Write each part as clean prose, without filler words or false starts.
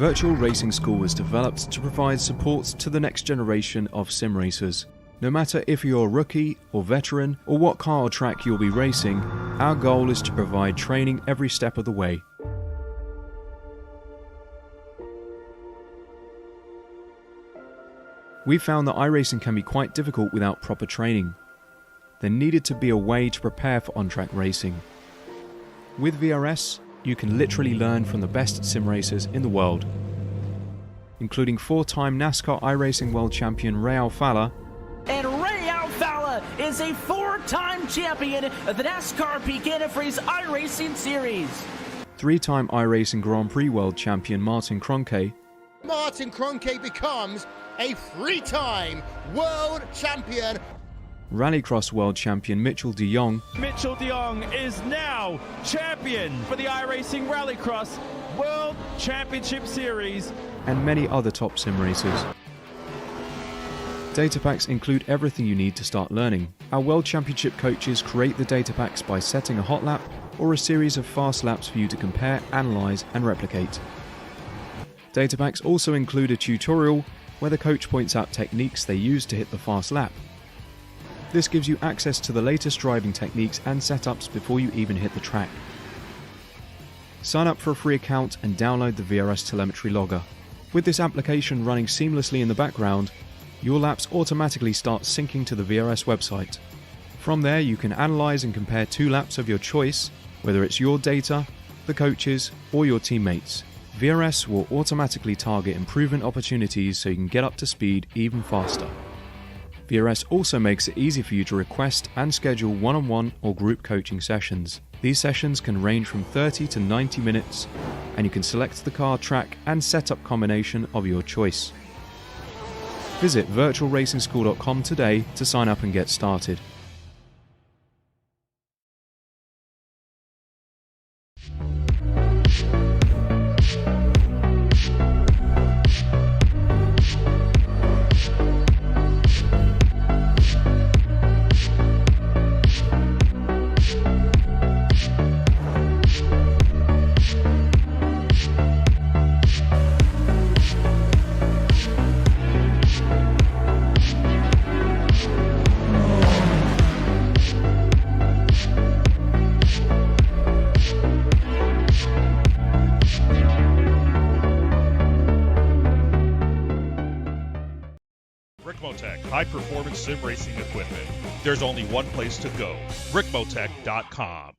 Virtual Racing School was developed to provide support to the next generation of sim racers. No matter if you're a rookie or veteran or what car or track you'll be racing, our goal is to provide training every step of the way. We found that iRacing can be quite difficult without proper training. There needed to be a way to prepare for on-track racing. With VRS, you can literally learn from the best sim racers in the world, including 4-time NASCAR iRacing World Champion Ray Alfalla. And Ray Alfalla is a 4-time champion of the NASCAR Peak Antifreeze iRacing Series. 3-time iRacing Grand Prix World Champion Martin Kroenke. Martin Kroenke becomes a 3-time world champion. Rallycross World Champion Mitchell de Jong. Mitchell de Jong is now champion for the iRacing Rallycross World Championship Series. And many other top sim racers. Data packs include everything you need to start learning. Our World Championship coaches create the data packs by setting a hot lap or a series of fast laps for you to compare, analyze, and replicate. Data packs also include a tutorial where the coach points out techniques they use to hit the fast lap. This gives you access to the latest driving techniques and setups before you even hit the track. Sign up for a free account and download the VRS telemetry logger. With this application running seamlessly in the background, your laps automatically start syncing to the VRS website. From there, you can analyze and compare 2 laps of your choice, whether it's your data, the coaches, or your teammates. VRS will automatically target improvement opportunities so you can get up to speed even faster. VRS also makes it easy for you to request and schedule one-on-one or group coaching sessions. These sessions can range from 30 to 90 minutes, and you can select the car, track, and setup combination of your choice. Visit virtualracingschool.com today to sign up and get started. Ricmotech, high-performance sim racing equipment. There's only one place to go, Ricmotech.com.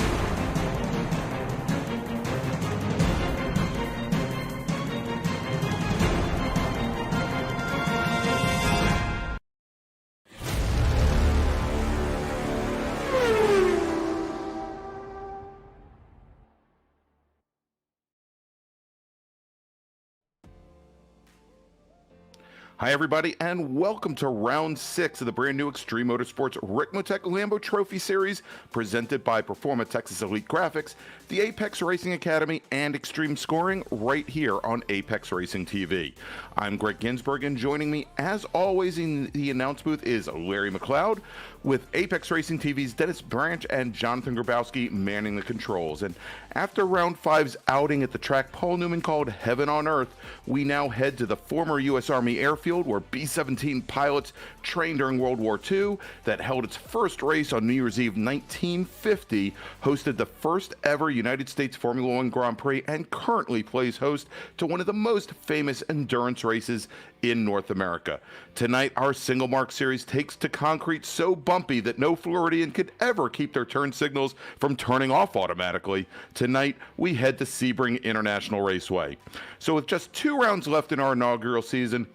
Hi everybody, and welcome to round 6 of the brand new Extreme Motorsports Ricmotech Lambo Trophy Series, presented by Performa Texas Elite Graphics, the Apex Racing Academy, and Extreme Scoring right here on Apex Racing TV. I'm Greg Ginsberg, and joining me as always in the announce booth is Larry McLeod, with Apex Racing TV's Dennis Branch and Jonathan Grabowski manning the controls. And after round 5's outing at the track Paul Newman called Heaven on Earth, we now head to the former U.S. Army Airfield, where B-17 pilots trained during World War II, that held its first race on New Year's Eve 1950, hosted the first ever United States Formula One Grand Prix, and currently plays host to one of the most famous endurance races in North America. Tonight, our single mark series takes to concrete so bumpy that no Floridian could ever keep their turn signals from turning off automatically. Tonight, we head to Sebring International Raceway. So with just 2 rounds left in our inaugural season,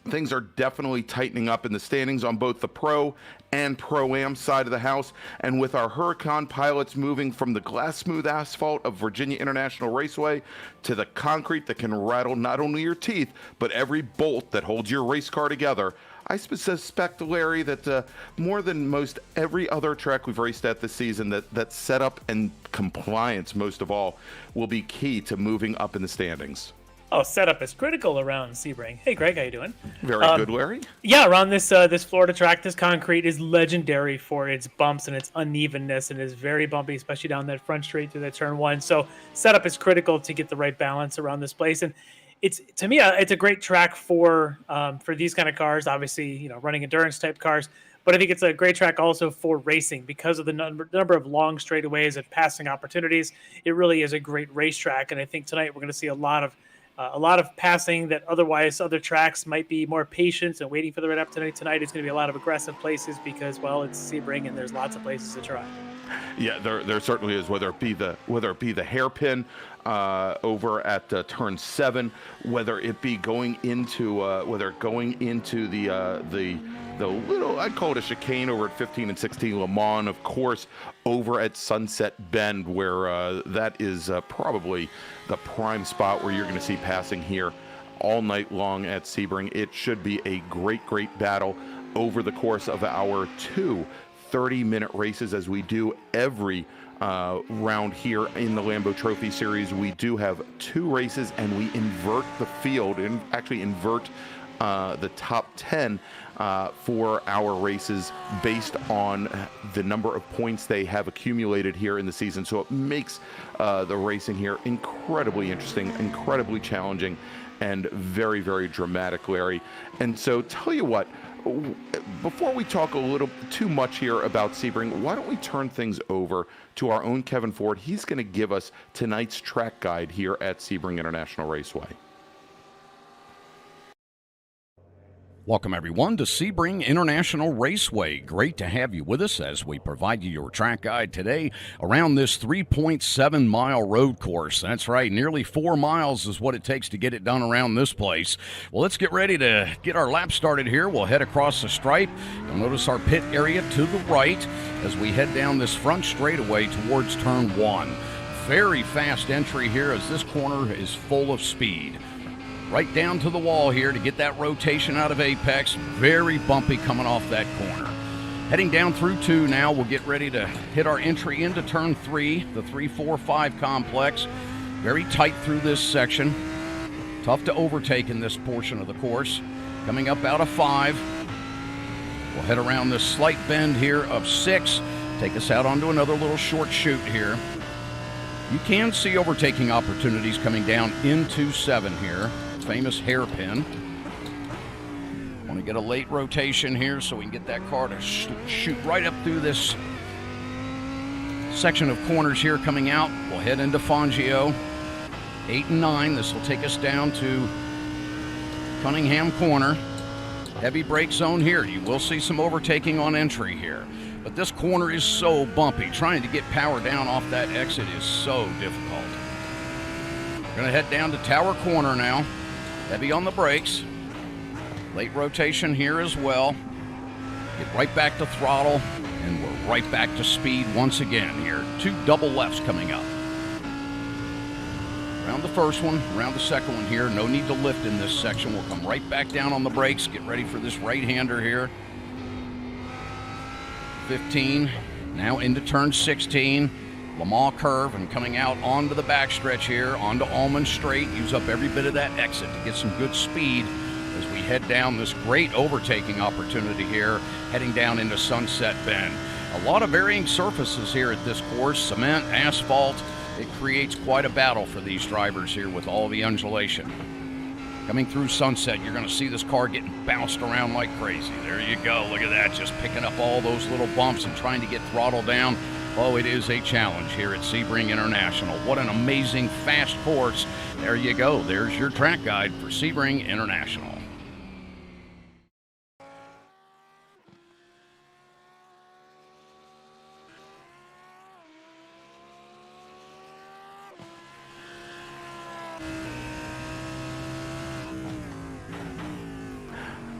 things are definitely tightening up in the standings on both the Pro and Pro-Am side of the house, and with our Huracan pilots moving from the glass-smooth asphalt of Virginia International Raceway to the concrete that can rattle not only your teeth, but every bolt that holds your race car together, I suspect, Larry, that more than most every other track we've raced at this season, that setup and compliance, most of all, will be key to moving up in the standings. Oh, setup is critical around Sebring. Hey, Greg, how you doing? Very good, Larry. Yeah, around this this Florida track, this concrete is legendary for its bumps and its unevenness, and is very bumpy, especially down that front straight through that turn 1. So setup is critical to get the right balance around this place. And it's, to me, it's a great track for these kind of cars. Obviously, running endurance type cars, but I think it's a great track also for racing because of the number of long straightaways and passing opportunities. It really is a great racetrack, and I think tonight we're going to see a lot of passing that otherwise other tracks might be more patient and waiting for the right opportunity. Tonight it's going to be a lot of aggressive places because, well, it's Sebring and there's lots of places to try. Yeah, there certainly is. Whether it be the hairpin over at turn 7, whether it be going into the little, I'd call it a chicane over at 15 and 16 Le Mans, of course, over at Sunset Bend, where that is probably the prime spot where you're going to see passing here all night long at Sebring. It should be a great battle over the course of our 2 30-minute races, as we do every round here in the Lambo Trophy Series. We do have 2 races, and we invert the field, and actually invert the top 10 for our races based on the number of points they have accumulated here in the season. So it makes the racing here incredibly interesting, incredibly challenging, and very, very dramatic, Larry. And so tell you what, before we talk a little too much here about Sebring, why don't we turn things over to our own Kevin Ford? He's going to give us tonight's track guide here at Sebring International Raceway. Welcome, everyone, to Sebring International Raceway. Great to have you with us as we provide you your track guide today around this 3.7-mile road course. That's right, nearly 4 miles is what it takes to get it done around this place. Well, let's get ready to get our lap started here. We'll head across the stripe. You'll notice our pit area to the right as we head down this front straightaway towards turn 1. Very fast entry here as this corner is full of speed. Right down to the wall here to get that rotation out of apex. Very bumpy coming off that corner. Heading down through 2 now, we'll get ready to hit our entry into turn 3, the 3-4-5 complex. Very tight through this section. Tough to overtake in this portion of the course. Coming up out of 5. We'll head around this slight bend here of 6. Take us out onto another little short chute here. You can see overtaking opportunities coming down into 7 here. Famous hairpin. Want to get a late rotation here so we can get that car to shoot right up through this section of corners here coming out. We'll head into Fangio. 8 and 9. This will take us down to Cunningham Corner. Heavy brake zone here. You will see some overtaking on entry here. But this corner is so bumpy. Trying to get power down off that exit is so difficult. We're going to head down to Tower Corner now. Heavy on the brakes. Late rotation here as well. Get right back to throttle, and we're right back to speed once again here. 2 double lefts coming up. Around the first one, around the second one here. No need to lift in this section. We'll come right back down on the brakes. Get ready for this right-hander here. 15, now into turn 16. Le Mans curve and coming out onto the backstretch here, onto Almond Straight. Use up every bit of that exit to get some good speed as we head down this great overtaking opportunity here, heading down into Sunset Bend. A lot of varying surfaces here at this course, cement, asphalt. It creates quite a battle for these drivers here with all the undulation. Coming through Sunset, you're going to see this car getting bounced around like crazy. There you go. Look at that, just picking up all those little bumps and trying to get throttle down. Oh, it is a challenge here at Sebring International. What an amazing, fast course. There you go. There's your track guide for Sebring International.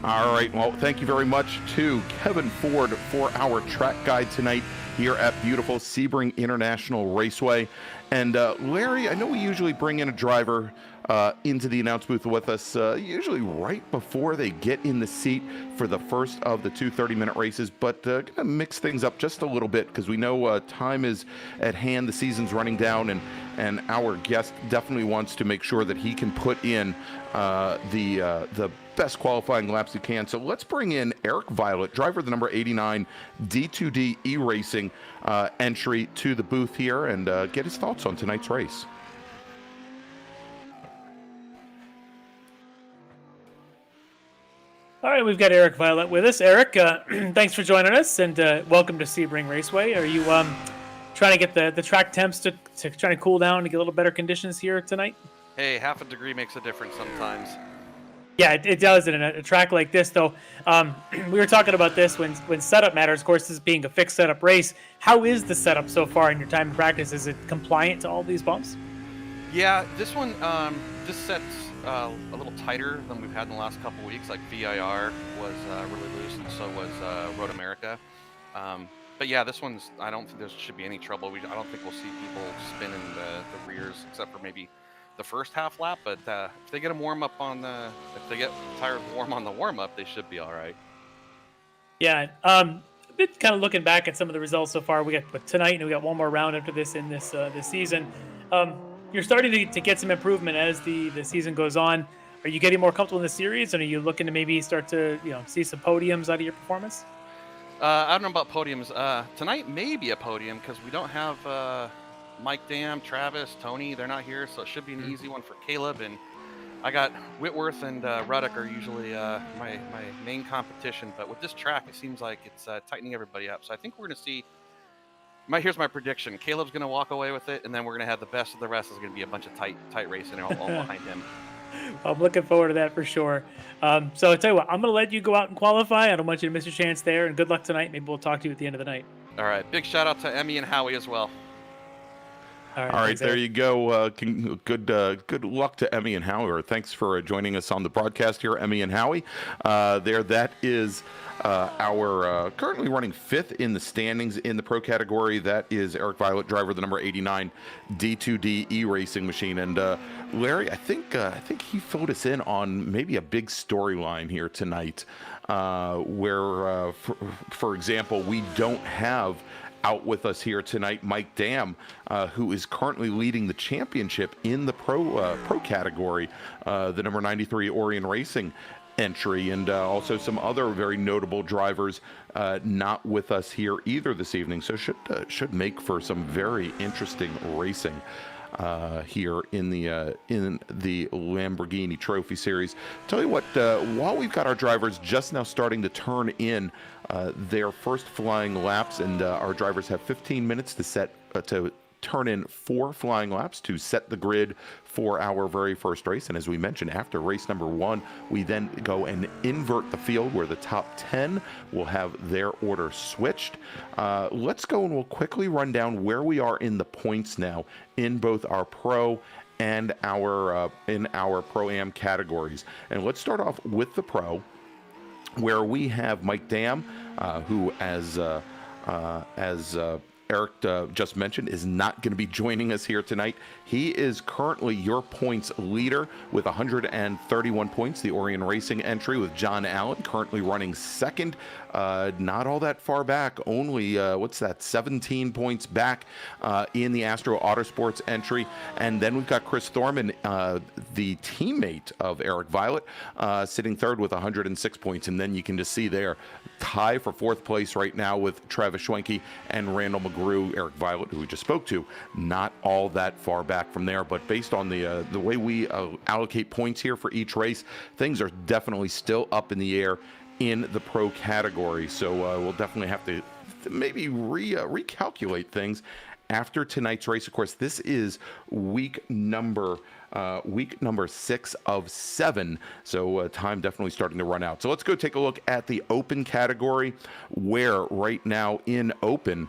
All right, well, thank you very much to Kevin Ford for our track guide tonight here at beautiful Sebring International Raceway. And Larry, I know we usually bring in a driver into the announce booth with us, usually right before they get in the seat for the first of the 2 30-minute races, but gonna mix things up just a little bit because we know time is at hand, the season's running down, and our guest definitely wants to make sure that he can put in the best qualifying laps he can. So let's bring in Eric Violet, driver of the number 89 D2D E-Racing entry to the booth here, and get his thoughts on tonight's race. All right, we've got Eric Violet with us. Eric, thanks for joining us, and welcome to Sebring Raceway. Are you trying to get the track temps to try to cool down to get a little better conditions here tonight? Hey, half a degree makes a difference sometimes. Yeah, it does. In a track like this, though, we were talking about this when setup matters. Of course, this being a fixed setup race, how is the setup so far in your time in practice? Is it compliant to all these bumps? Yeah, this one, this set's a little tighter than we've had in the last couple weeks. Like VIR was really loose, and so was Road America. But yeah, this one's, I don't think there should be any trouble. I don't think we'll see people spinning the rears, except for maybe the first half lap. But if they get them warm up if they get tires warm on the warm up, they should be all right. Yeah, kind of looking back at some of the results so far. We got tonight, and we got one more round after this in this season. You're starting to get some improvement as the season goes on. Are you getting more comfortable in the series, and are you looking to maybe start to see some podiums out of your performance? I don't know about podiums. Tonight may be a podium because we don't have Mike Dam, Travis, Tony. They're not here, so it should be an easy one for Caleb. And I got Whitworth and Ruddock are usually my main competition. But with this track, it seems like it's tightening everybody up. So I think we're going to see. Here's my prediction. Caleb's going to walk away with it, and then we're going to have the best of the rest. Is going to be a bunch of tight racing all behind him. I'm looking forward to that for sure. So I'll tell you what, I'm going to let you go out and qualify. I don't want you to miss your chance there, and good luck tonight. Maybe we'll talk to you at the end of the night. All right. Big shout out to Emmy and Howie as well. All right, there you go. Good luck to Emmy and Howie. Thanks for joining us on the broadcast here, Emmy and Howie. That is our currently running fifth in the standings in the pro category. That is Eric Violet, driver of the number 89 D2D E-Racing machine. And Larry, I think he filled us in on maybe a big storyline here tonight, where, for example, we don't have out with us here tonight Mike Dam, who is currently leading the championship in the pro category, the number 93 Orion Racing entry, and also some other very notable drivers not with us here either this evening. So should make for some very interesting racing here in the Lamborghini Trophy Series. Tell you what, while we've got our drivers just now starting to turn in their first flying laps, and our drivers have 15 minutes to turn in 4 flying laps to set the grid for our very first race. And as we mentioned, after race number 1, we then go and invert the field where the top 10 will have their order switched. Let's go and we'll quickly run down where we are in the points now in both our pro and our Pro-Am categories. And let's start off with the pro, where we have Mike Dam, who as Eric just mentioned, is not going to be joining us here tonight. He is currently your points leader with 131 points, the Orion Racing entry, with John Allen currently running second. Not all that far back, only, 17 points back in the Astro Autosports entry. And then we've got Chris Thorman, the teammate of Eric Violet, sitting third with 106 points. And then you can just see there, tie for fourth place right now with Travis Schwenke and Randall McGrew. Eric Violet, who we just spoke to, not all that far back from there. But based on the way we allocate points here for each race, things are definitely still up in the air in the pro category. So we'll definitely have to maybe recalculate things after tonight's race. Of course, this is week number 6 of 7, so time definitely starting to run out. So let's go take a look at the open category, where right now in open,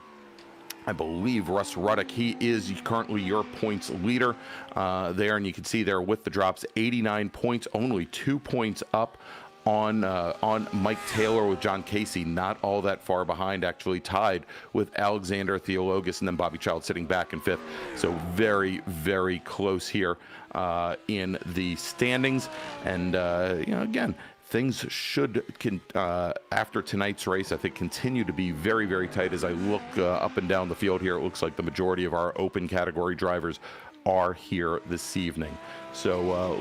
I believe Russ Ruddock, he is currently your points leader there, and you can see there with the drops, 89 points, only 2 points up on Mike Taylor with John Casey, not all that far behind, actually tied with Alexander Theologus, and then Bobby Child sitting back in 5th. So very, very close here in the standings. And, again, things should, after tonight's race, I think, continue to be very, very tight. As I look up and down the field here, it looks like the majority of our open category drivers are here this evening. So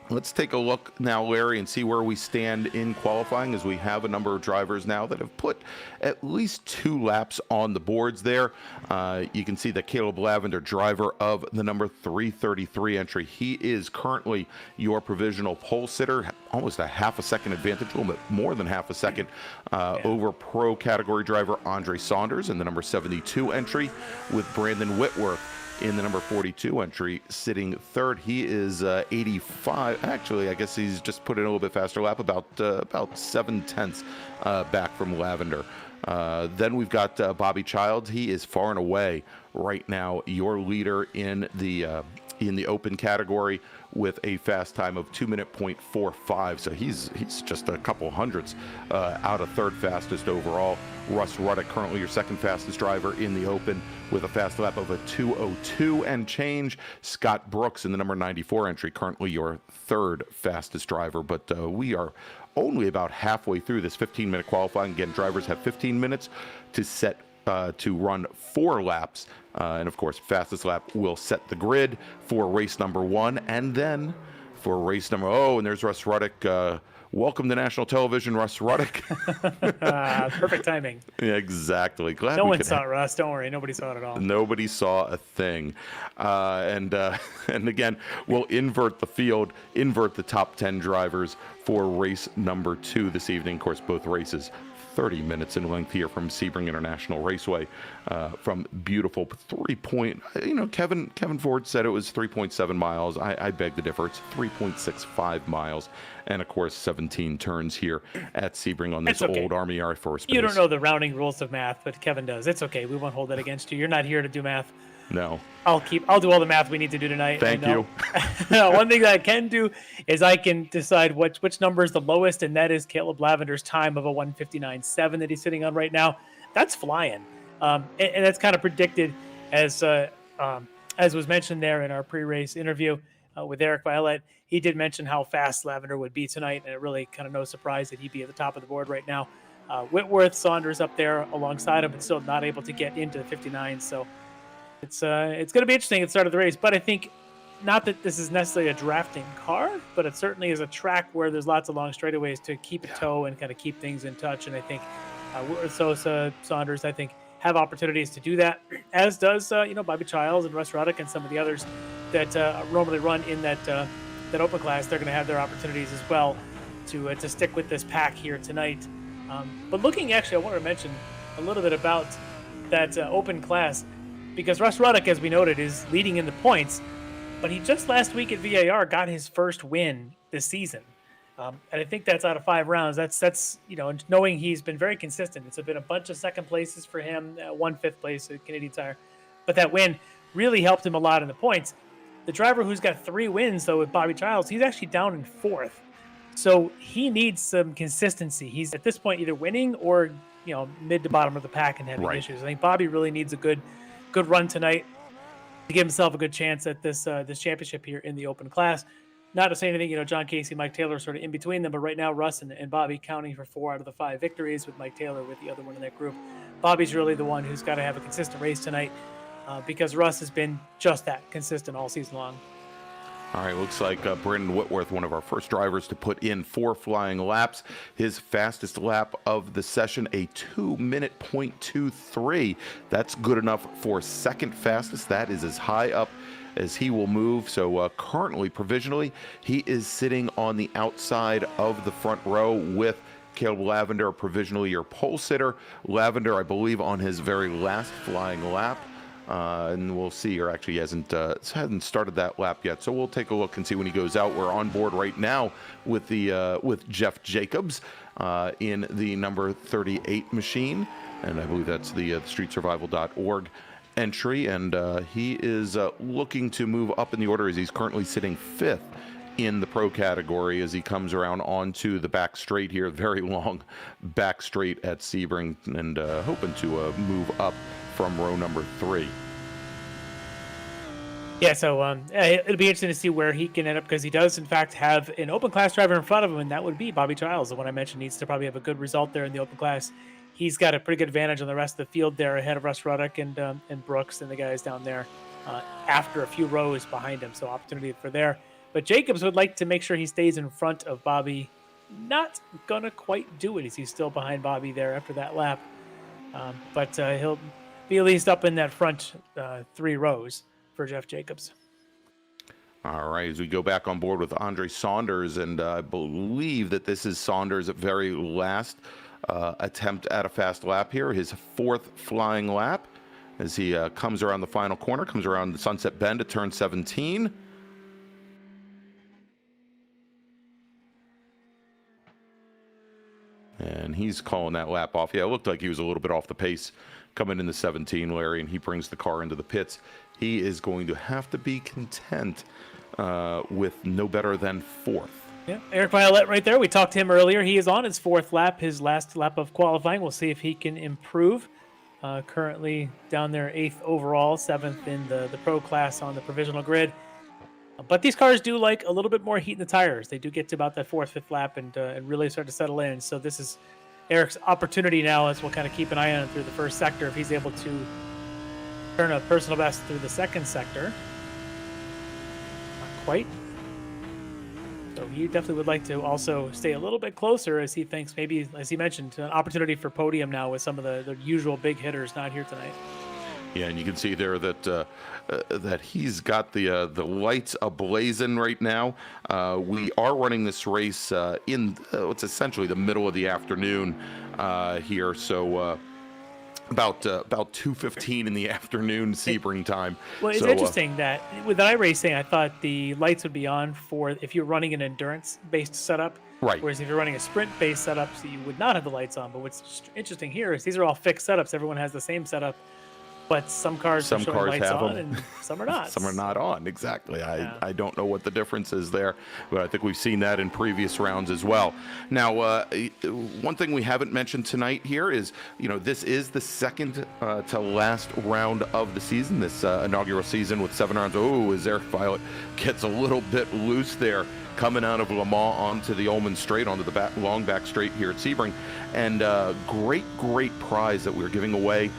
Let's take a look now, Larry, and see where we stand in qualifying, as we have a number of drivers now that have put at least 2 laps on the boards there. You can see that Caleb Lavender, driver of the number 333 entry, he is currently your provisional pole sitter, almost a half a second advantage, a little bit more than half a second over pro category driver Andre Saunders in the number 72 entry, with Brandon Whitworth in the number 42 entry sitting third. He is 85. Actually, I guess he's just put in a little bit faster lap, about 7/10 back from Lavender. Then we've got Bobby Childs. He is far and away right now your leader in the open category, with a fast time of 2:45. So he's just a couple hundredths out of third fastest overall. Russ Ruddick, currently your second fastest driver in the open, with a fast lap of a 2:02 and change. Scott Brooks in the number 94 entry, currently your third fastest driver. But we are only about halfway through this 15-minute qualifying. Again, drivers have 15 minutes to set to run 4 laps. And of course, fastest lap will set the grid for race number 1. And then for race number, and there's Russ Ruddick. Welcome to national television, Russ Ruddick. Perfect timing. Yeah, exactly. Glad no one saw it, Russ. Don't worry. Nobody saw it at all. Nobody saw a thing. And again, we'll invert the field, invert the top 10 drivers for race number 2 this evening. Of course, both races 30 minutes in length here from Sebring International Raceway, from beautiful Kevin Ford said it was 3.7 miles. I beg to differ. It's 3.65 miles. And of course, 17 turns here at Sebring on this old Army Air Force base. You don't know the rounding rules of math, but Kevin does. It's okay. We won't hold that against you. You're not here to do math. No. I'll do all the math we need to do tonight. Thank you. One thing that I can do is I can decide which number is the lowest, and that is Caleb Lavender's time of a 1:59.7 that he's sitting on right now. That's flying. And that's kind of predicted, as was mentioned there in our pre-race interview with Eric Violet. He did mention how fast Lavender would be tonight, and it really kind of no surprise that he'd be at the top of the board right now. Whitworth, Saunders up there alongside him, but still not able to get into the 59. So it's going to be interesting at the start of the race. But I think, not that this is necessarily a drafting car, but it certainly is a track where there's lots of long straightaways to keep a toe and kind of keep things in touch. And I think Sosa, Saunders, I think, have opportunities to do that, as does Bobby Childs and Russ Ruddick and some of the others that normally run in that open class. They're going to have their opportunities as well to stick with this pack here tonight. But looking, actually, I want to mention a little bit about that open class, because Russ Ruddick, as we noted, is leading in the points, but he just last week at VAR got his first win this season. And I think that's out of 5 rounds. That's knowing he's been very consistent. It's been a bunch of second places for him, 1 5th place at Canadian Tire, but that win really helped him a lot in the points. The driver who's got 3 wins, though, with Bobby Childs, he's actually down in 4th. So he needs some consistency. He's at this point either winning or mid to bottom of the pack and having issues. I think Bobby really needs a good run tonight to give himself a good chance at this championship here in the open class. Not to say anything, John Casey, Mike Taylor sort of in between them, but right now Russ and Bobby counting for 4 out of the 5 victories, with Mike Taylor with the other one in that group. Bobby's really the one who's got to have a consistent race tonight, because Russ has been just that consistent all season long. All right, looks like Brandon Whitworth, one of our first drivers to put in 4 flying laps. His fastest lap of the session, a 2:23. That's good enough for second fastest. That is as high up as he will move. So currently, provisionally, he is sitting on the outside of the front row with Caleb Lavender, provisionally your pole sitter. Lavender, I believe, on his very last flying lap. And we'll see, or actually he hasn't started that lap yet. So we'll take a look and see when he goes out. We're on board right now with Jeff Jacobs in the number 38 machine, and I believe that's the streetsurvival.org entry. And he is looking to move up in the order, as he's currently sitting 5th in the pro category as he comes around onto the back straight here, very long back straight at Sebring, and hoping to move up from row number 3. Yeah, so it'll be interesting to see where he can end up, because he does, in fact, have an open class driver in front of him, and that would be Bobby Childs, the one I mentioned needs to probably have a good result there in the open class. He's got a pretty good advantage on the rest of the field there, ahead of Russ Ruddick and Brooks and the guys down there, after a few rows behind him. So opportunity for there. But Jacobs would like to make sure he stays in front of Bobby. Not going to quite do it as he's still behind Bobby there after that lap. But he'll be at least up in that front 3 rows for Jeff Jacobs. All right, as we go back on board with Andre Saunders, and I believe that this is Saunders' very last attempt at a fast lap here, his 4th flying lap, as he comes around the final corner, comes around the Sunset Bend at turn 17. And he's calling that lap off. Yeah, it looked like he was a little bit off the pace coming into 17, Larry, and he brings the car into the pits. He is going to have to be content with no better than 4th. Yeah, Eric Violette right there. We talked to him earlier. He is on his 4th lap, his last lap of qualifying. We'll see if he can improve. Currently down there 8th overall, 7th in the pro class on the provisional grid. But these cars do like a little bit more heat in the tires. They do get to about that 4th, 5th lap and really start to settle in. So this is Eric's opportunity now, as we'll kind of keep an eye on him through the first sector. If he's able to turn a personal best through the second sector. Not quite. So he definitely would like to also stay a little bit closer, as he thinks maybe, as he mentioned, an opportunity for podium now with some of the usual big hitters not here tonight. Yeah, and you can see there that that he's got the lights ablazing right now. We are running this race in what's essentially the middle of the afternoon here, so about 2:15 in the afternoon Sebring time. Well, it's interesting that with iRacing, I thought the lights would be on for if you're running an endurance-based setup. Right. Whereas if you're running a sprint-based setup, so you would not have the lights on. But what's interesting here is these are all fixed setups. Everyone has the same setup. But some cars are showing lights on and some are not. Some are not on, exactly. I don't know what the difference is there, but I think we've seen that in previous rounds as well. Now, one thing we haven't mentioned tonight here is, this is the second to last round of the season, this inaugural season with 7 rounds. Oh, as Eric Violet gets a little bit loose there, coming out of Le Mans onto the Ullman Straight, onto the long back straight here at Sebring. And great prize that we're giving away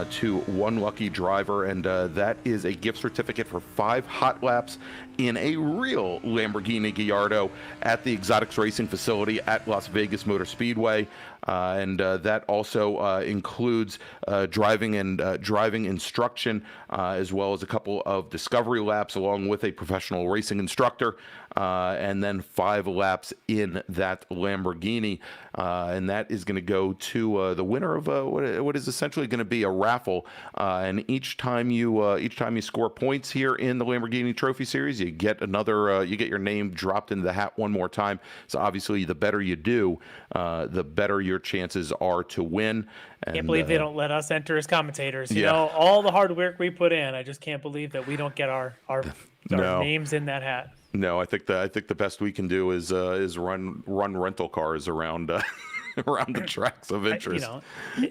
to one lucky driver, and that is a gift certificate for 5 hot laps in a real Lamborghini Gallardo at the Exotics Racing facility at Las Vegas Motor Speedway. And that also includes driving instruction, as well as a couple of discovery laps along with a professional racing instructor, and then 5 laps in that Lamborghini. And that is going to go to the winner of what is essentially going to be a raffle. And each time you score points here in the Lamborghini Trophy Series, you get another. You get your name dropped into the hat one more time. So obviously, the better you do, the better your chances are to win. And, can't believe they don't let us enter as commentators. You know, all the hard work we put in. I just can't believe that we don't get our names in that hat. No, I think the best we can do is run rental cars around around the tracks of interest.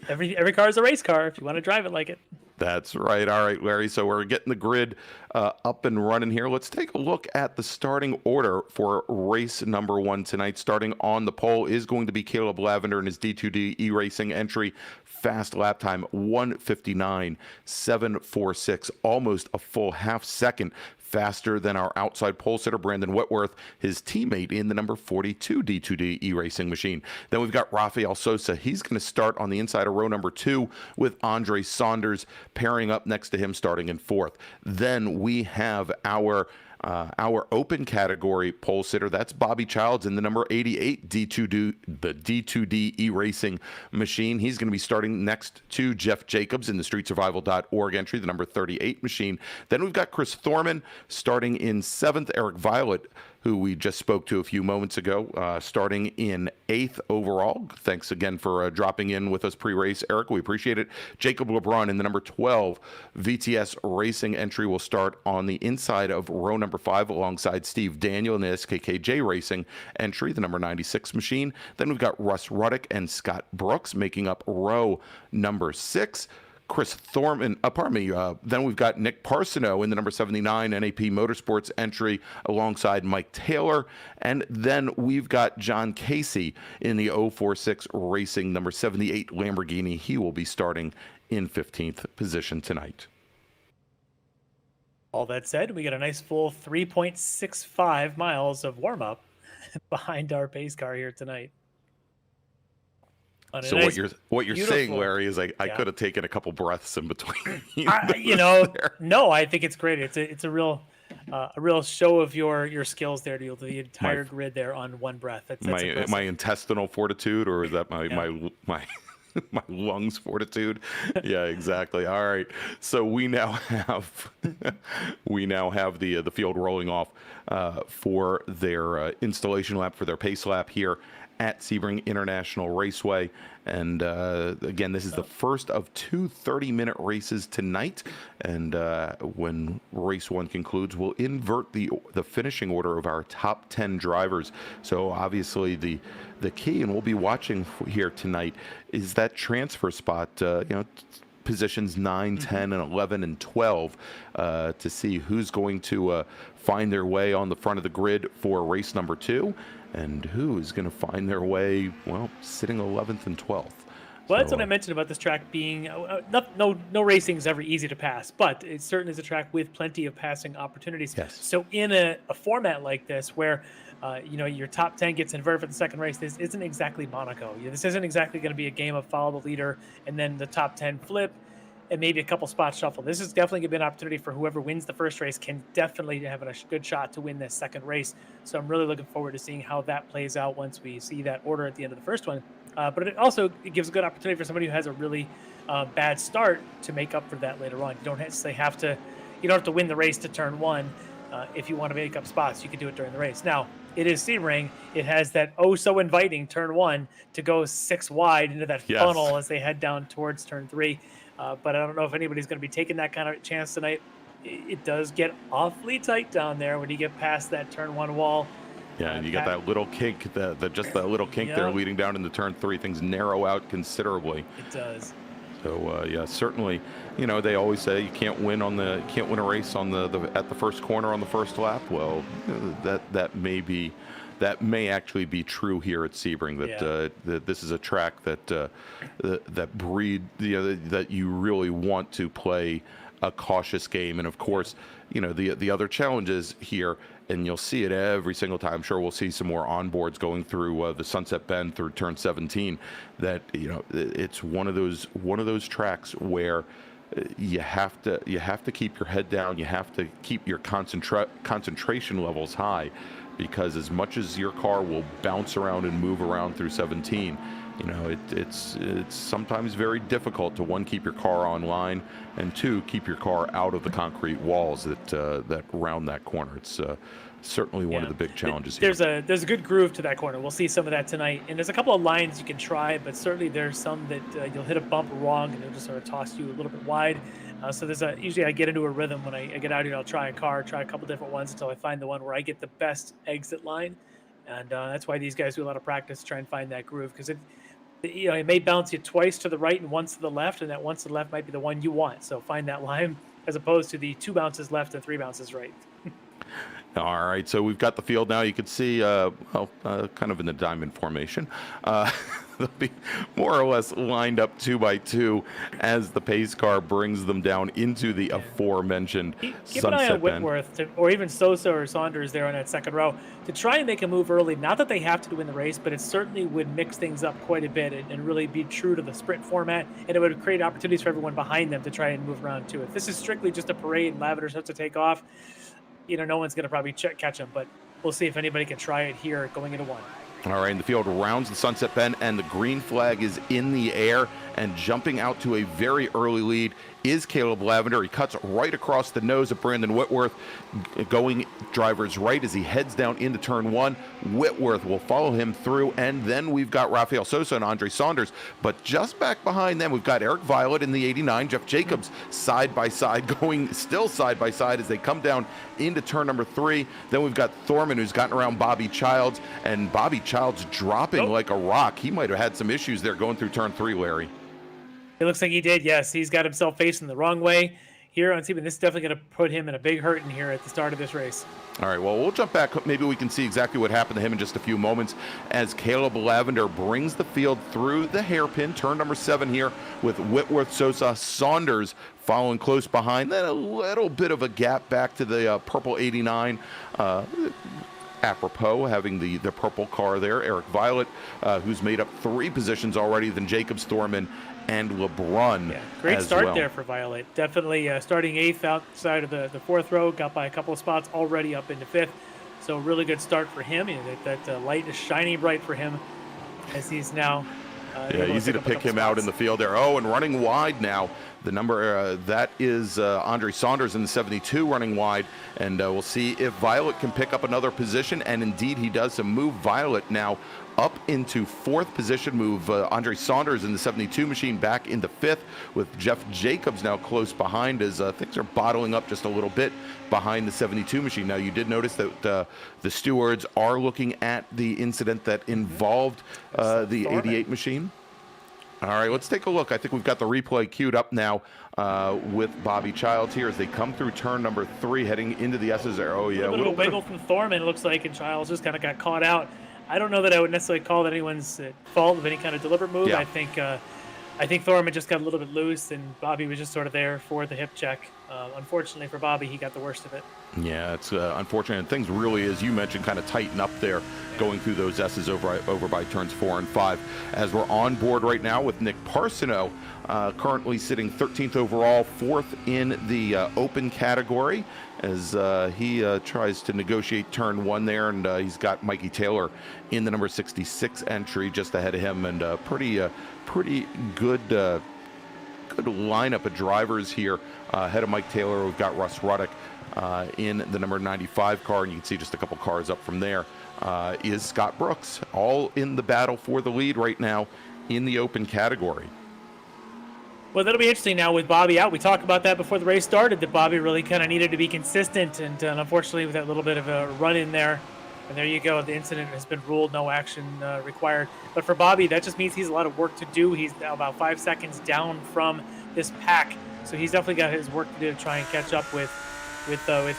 Every car is a race car if you want to drive it like it. That's right. All right, Larry. So we're getting the grid up and running here. Let's take a look at the starting order for race number 1 tonight. Starting on the pole is going to be Caleb Lavender in his D2D E-Racing entry. Fast lap time 1:59.746, almost a full half second faster than our outside pole sitter, Brandon Whitworth, his teammate in the number 42 D2D E-Racing machine. Then we've got Rafael Sosa. He's going to start on the inside of row number 2 with Andre Saunders pairing up next to him, starting in 4th. Then we have our open category pole sitter. That's Bobby Childs in the number 88 D2D E-Racing machine. He's going to be starting next to Jeff Jacobs in the StreetSurvival.org entry, the number 38 machine. Then we've got Chris Thorman starting in 7th. Eric Violet, who we just spoke to a few moments ago, starting in 8th overall. Thanks again for dropping in with us pre-race, Eric. We appreciate it. Jacob LeBron in the number 12 VTS Racing entry will start on the inside of row number 5 alongside Steve Daniel in the SKKJ Racing entry, the number 96 machine. Then we've got Russ Ruddick and Scott Brooks making up row number 6. Chris Thorman, then we've got Nick Parsono in the number 79 NAP Motorsports entry alongside Mike Taylor. And then we've got John Casey in the 046 Racing number 78 Lamborghini. He will be starting in 15th position tonight. All that said, we got a nice full 3.65 miles of warm-up behind our pace car here tonight. So what you're saying, Larry, is I Yeah. could have taken a couple breaths in between. No, I think it's great. It's a real show of your skills there to do the entire grid there on one breath. That's my intestinal fortitude, or is that my my lungs fortitude? Yeah, exactly. All right. So we now have the field rolling off for their installation lap, for their pace lap here at Sebring International Raceway. And again, this is the first of 2 30-minute races tonight. And when race 1 concludes, we'll invert the finishing order of our top 10 drivers. So obviously the key, and we'll be watching here tonight, is that transfer spot, positions 9, 10, and 11, and 12 to see who's going to find their way on the front of the grid for race number 2. And who is going to find their way, sitting 11th and 12th. Well, that's what I mentioned about this track being no racing is ever easy to pass, but it certainly is a track with plenty of passing opportunities. Yes. So in a format like this, where your top 10 gets inverted for the second race, this isn't exactly Monaco. This isn't exactly going to be a game of follow the leader and then the top 10 flip and maybe a couple spots shuffle. This is definitely going to be an opportunity for whoever wins the first race can definitely have a good shot to win this second race. So I'm really looking forward to seeing how that plays out once we see that order at the end of the first one. But it gives a good opportunity for somebody who has a really bad start to make up for that later on. You don't have to win the race to turn 1. If you want to make up spots, you can do it during the race. Now, it is Sebring. It has that so inviting turn 1 to go 6 wide into that funnel as they head down towards turn 3. But I don't know if anybody's going to be taking that kind of chance tonight. It does get awfully tight down there when you get past that turn 1 wall. Yeah, and you got that little kink, that little kink there leading down into turn 3. Things narrow out considerably. It does. So certainly, they always say you can't win a race on at the first corner on the first lap. Well, that may actually be true here at Sebring. That this is a track that you really want to play a cautious game. And of course, the other challenges here, and you'll see it every single time. I'm sure we'll see some more onboards going through the Sunset Bend through turn 17. That it's one of those tracks where you have to keep your head down. You have to keep your concentration levels high, because as much as your car will bounce around and move around through 17, it's sometimes very difficult to, 1, keep your car online, and 2, keep your car out of the concrete walls that round that corner. It's certainly one of the big challenges here. There's a good groove to that corner. We'll see some of that tonight. And there's a couple of lines you can try, but certainly there's some that you'll hit a bump wrong and it'll just sort of toss you a little bit wide. So usually I get into a rhythm when I get out here. I'll try a couple different ones until I find the one where I get the best exit line. And that's why these guys do a lot of practice to try and find that groove, because it may bounce you twice to the right and once to the left, and that once to the left might be the one you want. So find that line as opposed to the 2 bounces left and 3 bounces right. All right, so we've got the field now. You can see, kind of in the diamond formation. They'll be more or less lined up 2 by 2 as the pace car brings them down into the aforementioned Keep an eye on Whitworth, or even Sosa or Saunders there on that second row, to try and make a move early. Not that they have to win the race, but it certainly would mix things up quite a bit and really be true to the sprint format, and it would create opportunities for everyone behind them to try and move around too. If this is strictly just a parade and Lavender starts to take off, no one's going to probably catch them, but we'll see if anybody can try it here going into 1. All right, and the field rounds the Sunset Bend, and the green flag is in the air, and jumping out to a very early lead is Caleb Lavender. He cuts right across the nose of Brandon Whitworth, going driver's right as he heads down into turn 1. Whitworth will follow him through, and then we've got Rafael Sosa and Andre Saunders. But just back behind them, we've got Eric Violet in the 89, Jeff Jacobs side by side, going still side by side as they come down into turn number 3. Then we've got Thorman, who's gotten around Bobby Childs, and Bobby Childs dropping like a rock. He might have had some issues there going through turn 3, Larry. It looks like he did, yes. He's got himself facing the wrong way. here on Sebring. This is definitely going to put him in a big hurting here at the start of this race. All right, well, we'll jump back. Maybe we can see exactly what happened to him in just a few moments as Caleb Lavender brings the field through the hairpin, turn number 7 here with Whitworth, Sosa, Saunders following close behind. Then a little bit of a gap back to the purple 89. Apropos having the purple car there, Eric Violet, who's made up 3 positions already, then Jacobs, Thorman, and LeBrun. Yeah, great start well. there for Violet. Definitely starting 8th outside of the 4th row, got by a couple of spots already up into 5th. So really good start for him. That light is shining bright for him as he's now easy to pick him out in the field there. Oh, and running wide now. The number, that is Andre Saunders in the 72 running wide. And we'll see if Violet can pick up another position. And indeed he does. So move Violet now up into 4th position. Move Andre Saunders in the 72 machine back into 5th with Jeff Jacobs now close behind as things are bottling up just a little bit behind the 72 machine. Now you did notice that the stewards are looking at the incident that involved the 88 machine. All right, let's take a look. I think we've got the replay queued up now with Bobby Childs here as they come through turn number 3, heading into the S's there. Oh, yeah. A little wiggle from Thorman, it looks like, and Childs just kind of got caught out. I don't know that I would necessarily call that anyone's fault of any kind of deliberate move. Yeah. I think Thorman just got a little bit loose, and Bobby was just sort of there for the hip check. Unfortunately for Bobby, he got the worst of it. Yeah, it's unfortunate. And things really, as you mentioned, kind of tighten up there going through those S's over by turns 4 and 5. As we're on board right now with Nick Parsono, currently sitting 13th overall, 4th in the open category as he tries to negotiate turn 1 there. And he's got Mikey Taylor in the number 66 entry just ahead of him. And pretty good lineup of drivers here ahead of Mike Taylor. We've got Russ Ruddock in the number 95 car, and you can see just a couple cars up from there is Scott Brooks, all in the battle for the lead right now in the open category. Well, that'll be interesting now with Bobby out. We talked about that before the race started, that Bobby really kind of needed to be consistent, and unfortunately with that little bit of a run in there, and there you go, the incident has been ruled, no action required. But for Bobby, that just means he's a lot of work to do. He's now about 5 seconds down from this pack, so he's definitely got his work to do to try and catch up with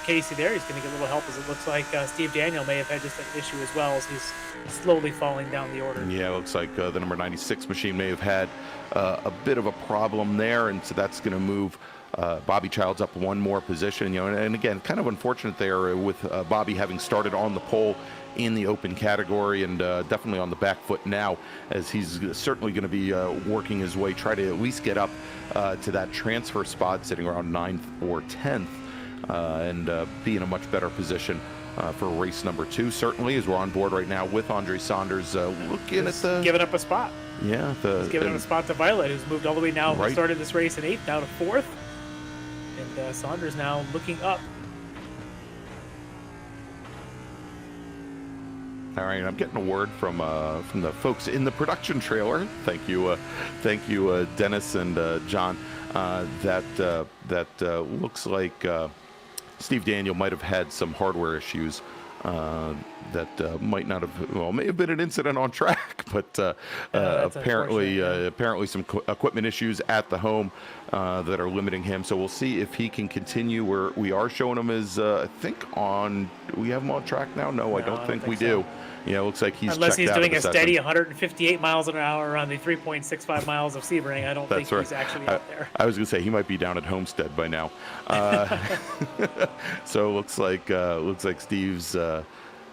Casey there. He's going to get a little help, as it looks like Steve Daniel may have had just an issue as well as he's slowly falling down the order. Yeah, it looks like the number 96 machine may have had a bit of a problem there, and so that's going to move Bobby Childs up 1 more position. And again, kind of unfortunate there with Bobby having started on the pole in the open category and definitely on the back foot now, as he's certainly going to be working his way, try to at least get up to that transfer spot, sitting around 9th or 10th. And be in a much better position for race number 2, certainly, as we're on board right now with Andre Saunders looking at the... giving up a spot. Yeah. He's giving up a spot to Violet, who's moved all the way now. Right. Started this race in 8th, now to 4th. And Saunders now looking up. All right, I'm getting a word from the folks in the production trailer. Thank you, Dennis and John. That looks like Steve Daniel might have had some hardware issues that might not have, well, may have been an incident on track, but apparently some equipment issues at the home that are limiting him. So we'll see if he can continue. We are showing him as I think we have him on track now. No, I don't think we do. Yeah, it looks like he's unless he's checked out doing of a the steady session. 158 miles an hour around the 3.65 miles of Sebring. I don't think he's actually out there. I was going to say he might be down at Homestead by now. So it looks like Steve's,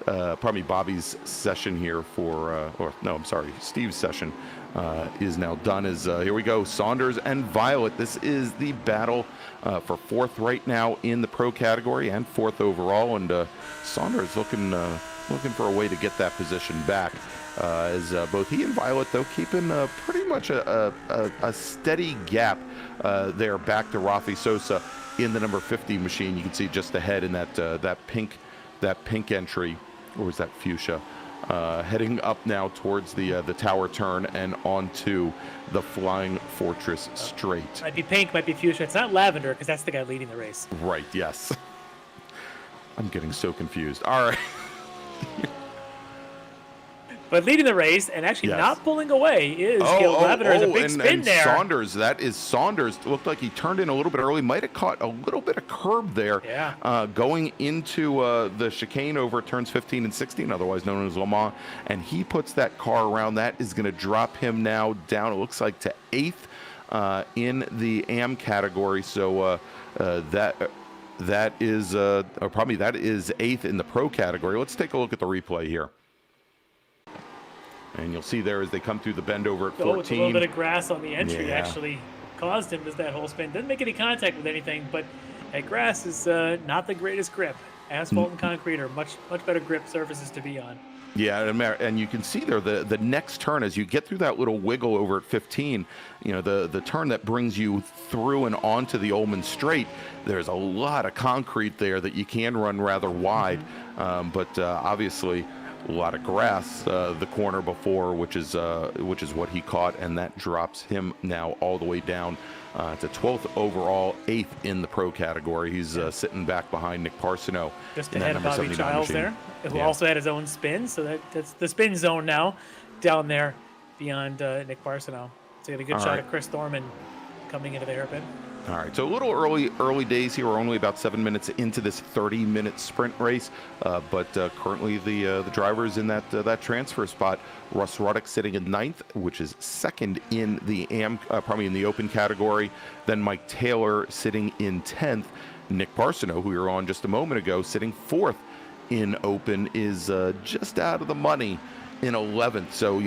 probably Bobby's session here Steve's session is now done. Here we go, Saunders and Violet. This is the battle for 4th right now in the pro category and 4th overall, and Saunders looking for a way to get that position back, as both he and Violet, though, keeping pretty much a steady gap there back to Rafi Sosa in the number 50 machine. You can see just ahead in that pink entry, or was that fuchsia, heading up now towards the tower turn and onto the Flying Fortress straight. Might be pink, might be fuchsia. It's not lavender, because that's the guy leading the race. Right, yes. I'm getting so confused. All right. But leading the race and actually not pulling away is Caleb Lavender. There's a big spin there. Saunders, that is Saunders. Looked like he turned in a little bit early. Might have caught a little bit of curb there. Yeah. Going into the chicane over turns 15 and 16, otherwise known as Le Mans. And he puts that car around. That is going to drop him now down, it looks like, to 8th in the AM category. So that is 8th in the pro category. Let's take a look at the replay here. And you'll see there as they come through the bend over at 14. It's a little bit of grass on the entry actually caused him that whole spin. Didn't make any contact with anything, but that grass is not the greatest grip. Asphalt and concrete are much better grip surfaces to be on. Yeah, and you can see there the next turn as you get through that little wiggle over at 15, the turn that brings you through and onto the Ullman Straight, there's a lot of concrete there that you can run rather wide, but obviously a lot of grass the corner before, which is what he caught, and that drops him now all the way down to 12th overall, 8th in the pro category. He's sitting back behind Nick Parsono. Just ahead of Bobby Childs there, who also had his own spin, so that's the spin zone now down there beyond Nick Parsono. So you got a good shot of Chris Thorman coming into the hairpin. All right, so a little early days here. We're only about 7 minutes into this 30-minute sprint race, but currently the driver's in that transfer spot. Russ Ruddock sitting in 9th, which is 2nd in the in the open category. Then Mike Taylor sitting in 10th. Nick Parsono, who we were on just a moment ago, sitting 4th in open, is just out of the money in 11th. So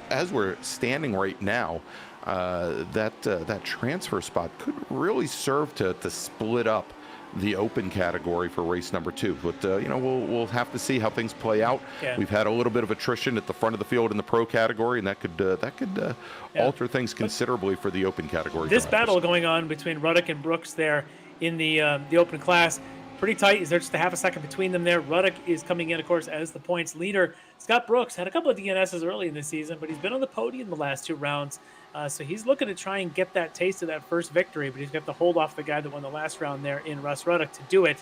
as we're standing right now, that transfer spot could really serve to split up the open category for race number 2. But we'll have to see how things play out. We've had a little bit of attrition at the front of the field in the pro category, and that could alter things considerably for the open category. This battle going on between Ruddock and Brooks there in the open class, pretty tight. Is there just a half a second between them there? Ruddock is coming in, of course, as the points leader. Scott Brooks had a couple of DNSs early in the season, but he's been on the podium the last 2 rounds. So he's looking to try and get that taste of that first victory, but he's got to hold off the guy that won the last round there in Russ Ruddock to do it.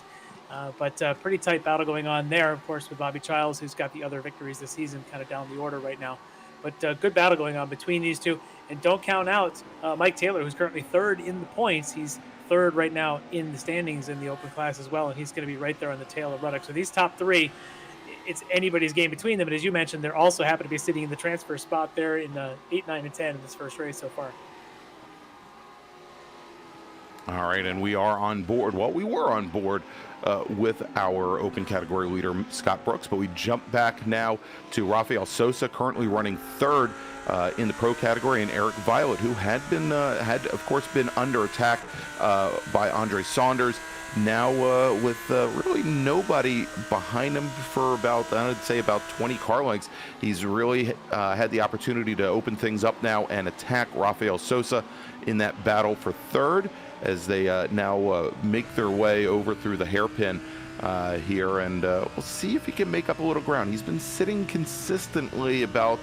But pretty tight battle going on there, of course, with Bobby Childs, who's got the other victories this season kind of down the order right now. But good battle going on between these two. And don't count out Mike Taylor, who's currently 3rd in the points. He's 3rd right now in the standings in the open class as well, and he's going to be right there on the tail of Ruddock. So these top 3, it's anybody's game between them. But as you mentioned, they're also happen to be sitting in the transfer spot there in 8, 9, and 10 in this first race so far. All right, and we are on board. Well, we were on board with our open category leader, Scott Brooks, but we jump back now to Rafael Sosa, currently running 3rd in the pro category, and Eric Violet, who had of course been under attack by Andre Saunders. Now with really nobody behind him for about, I'd say about 20 car lengths, he's really had the opportunity to open things up now and attack Rafael Sosa in that battle for 3rd as they now make their way over through the hairpin here, and we'll see if he can make up a little ground. He's been sitting consistently about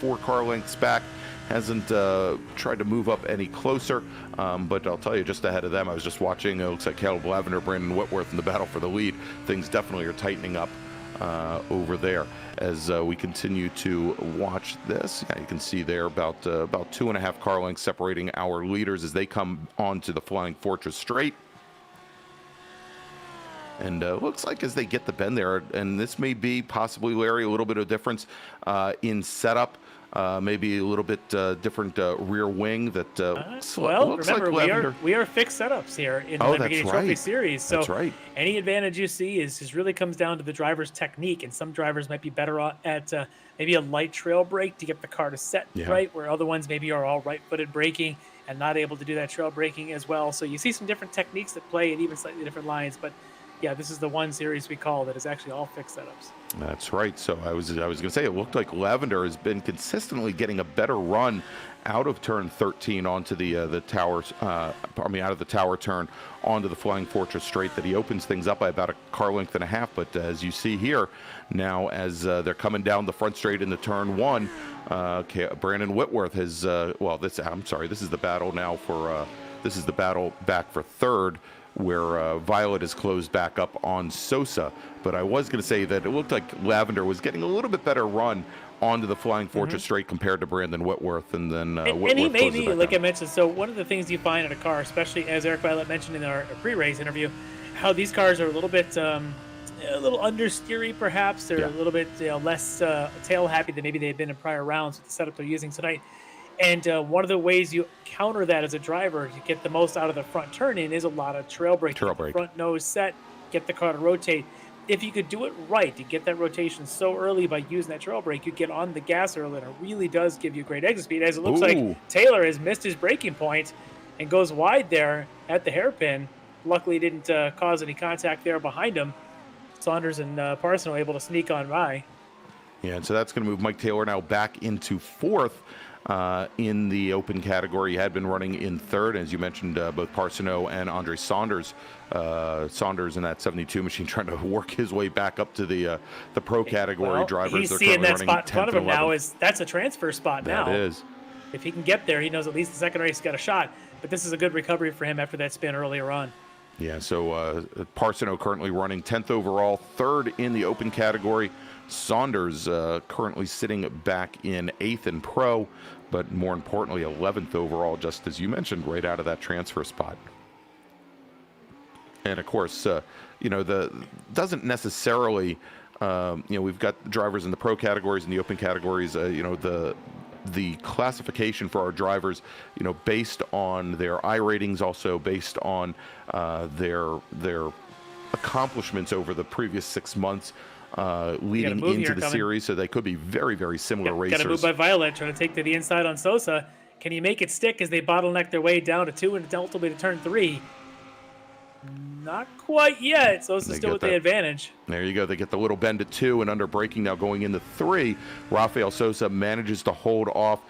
4 car lengths back. Hasn't tried to move up any closer, but I'll tell you, just ahead of them, I was just watching, it looks like Caleb Lavender, Brandon Whitworth in the battle for the lead. Things definitely are tightening up over there as we continue to watch this. Yeah, you can see there about 2.5 car lengths separating our leaders as they come onto the Flying Fortress Straight. And looks like as they get the bend there, and this may be possibly, Larry, a little bit of difference in setup. Maybe a little bit different rear wing that looks remember, like we are fixed setups here in the Lamborghini Trophy Series. So any advantage you see is really comes down to the driver's technique, and some drivers might be better at maybe a light trail brake to get the car to set right, where other ones maybe are all right-footed braking and not able to do that trail braking as well. So you see some different techniques that play in even slightly different lines, but yeah, this is the one series we call that is actually all fixed setups. That's right. So I was going to say, it looked like Lavender has been consistently getting a better run out of turn 13 onto the towers. Out of the tower turn onto the Flying Fortress Straight. That he opens things up by about a car length and a half. But as you see here now, as they're coming down the front straight into turn 1, Brandon Whitworth has this is the battle now for this is the battle back for 3rd, where Violet is closed back up on Sosa. But I was going to say that it looked like Lavender was getting a little bit better run onto the Flying Fortress straight compared to Brandon Whitworth, and then and he may be, like I mentioned, so one of the things you find in a car, especially as Eric Violet mentioned in our pre-race interview, how these cars are a little bit a little understeery perhaps. They're a little bit less tail happy than maybe they've been in prior rounds with the setup they're using tonight. And one of the ways you counter that as a driver to get the most out of the front turn-in is a lot of trail braking. Front nose set, get the car to rotate. If you could do it right, to get that rotation so early by using that trail brake, you get on the gas early, and it really does give you great exit speed. As it looks like Taylor has missed his braking point and goes wide there at the hairpin. Luckily, didn't cause any contact there behind him. Saunders and Parson were able to sneak on by. Yeah, and so that's going to move Mike Taylor now back into fourth in the open category. He had been running in third, as you mentioned, both Parsoneau and Andre Saunders. Saunders in that 72 machine trying to work his way back up to the pro category drivers. He's seeing that spot in front of him now. That's a transfer spot now. That is. If he can get there, he knows at least the second race got a shot. But this is a good recovery for him after that spin earlier on. Yeah, so Parsoneau currently running 10th overall, third in the open category. Saunders currently sitting back in 8th in pro, but more importantly, 11th overall, just as you mentioned, right out of that transfer spot. And of course, doesn't necessarily, we've got drivers in the pro categories and the open categories. The classification for our drivers, based on their iRatings, also based on their accomplishments over the previous 6 months leading into the series. So they could be very, very similar racers. Got to move by Violet, trying to take to the inside on Sosa. Can he make it stick as they bottleneck their way down to 2 and ultimately to turn 3? Not quite yet. Sosa's still with the advantage. There you go. They get the little bend at 2 and under braking now going into 3. Rafael Sosa manages to hold off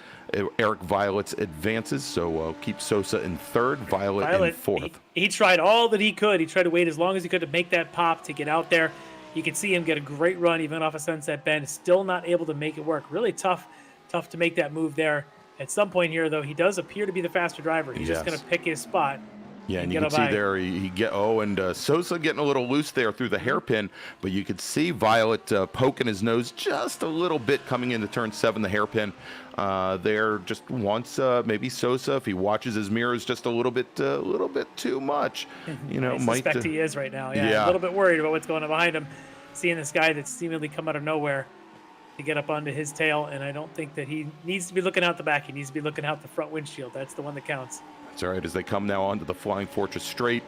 Eric Violet's advances, so keep Sosa in third, Violet in fourth. He tried all that he could. He tried to wait as long as he could to make that pop to get out there. You can see him get a great run even off a Sunset Bend. Still not able to make it work. Really tough to make that move there. At some point here, though, he does appear to be the faster driver. He's just going to pick his spot. Yeah, and you can see there Sosa getting a little loose there through the hairpin, but you could see Violet poking his nose just a little bit coming into turn 7, the hairpin. There just wants maybe Sosa, if he watches his mirrors just a little bit too much. I suspect he is right now. Yeah, a little bit worried about what's going on behind him, seeing this guy that's seemingly come out of nowhere to get up onto his tail, and I don't think that he needs to be looking out the back. He needs to be looking out the front windshield. That's the one that counts. That's all right, as they come now onto the Flying Fortress straight,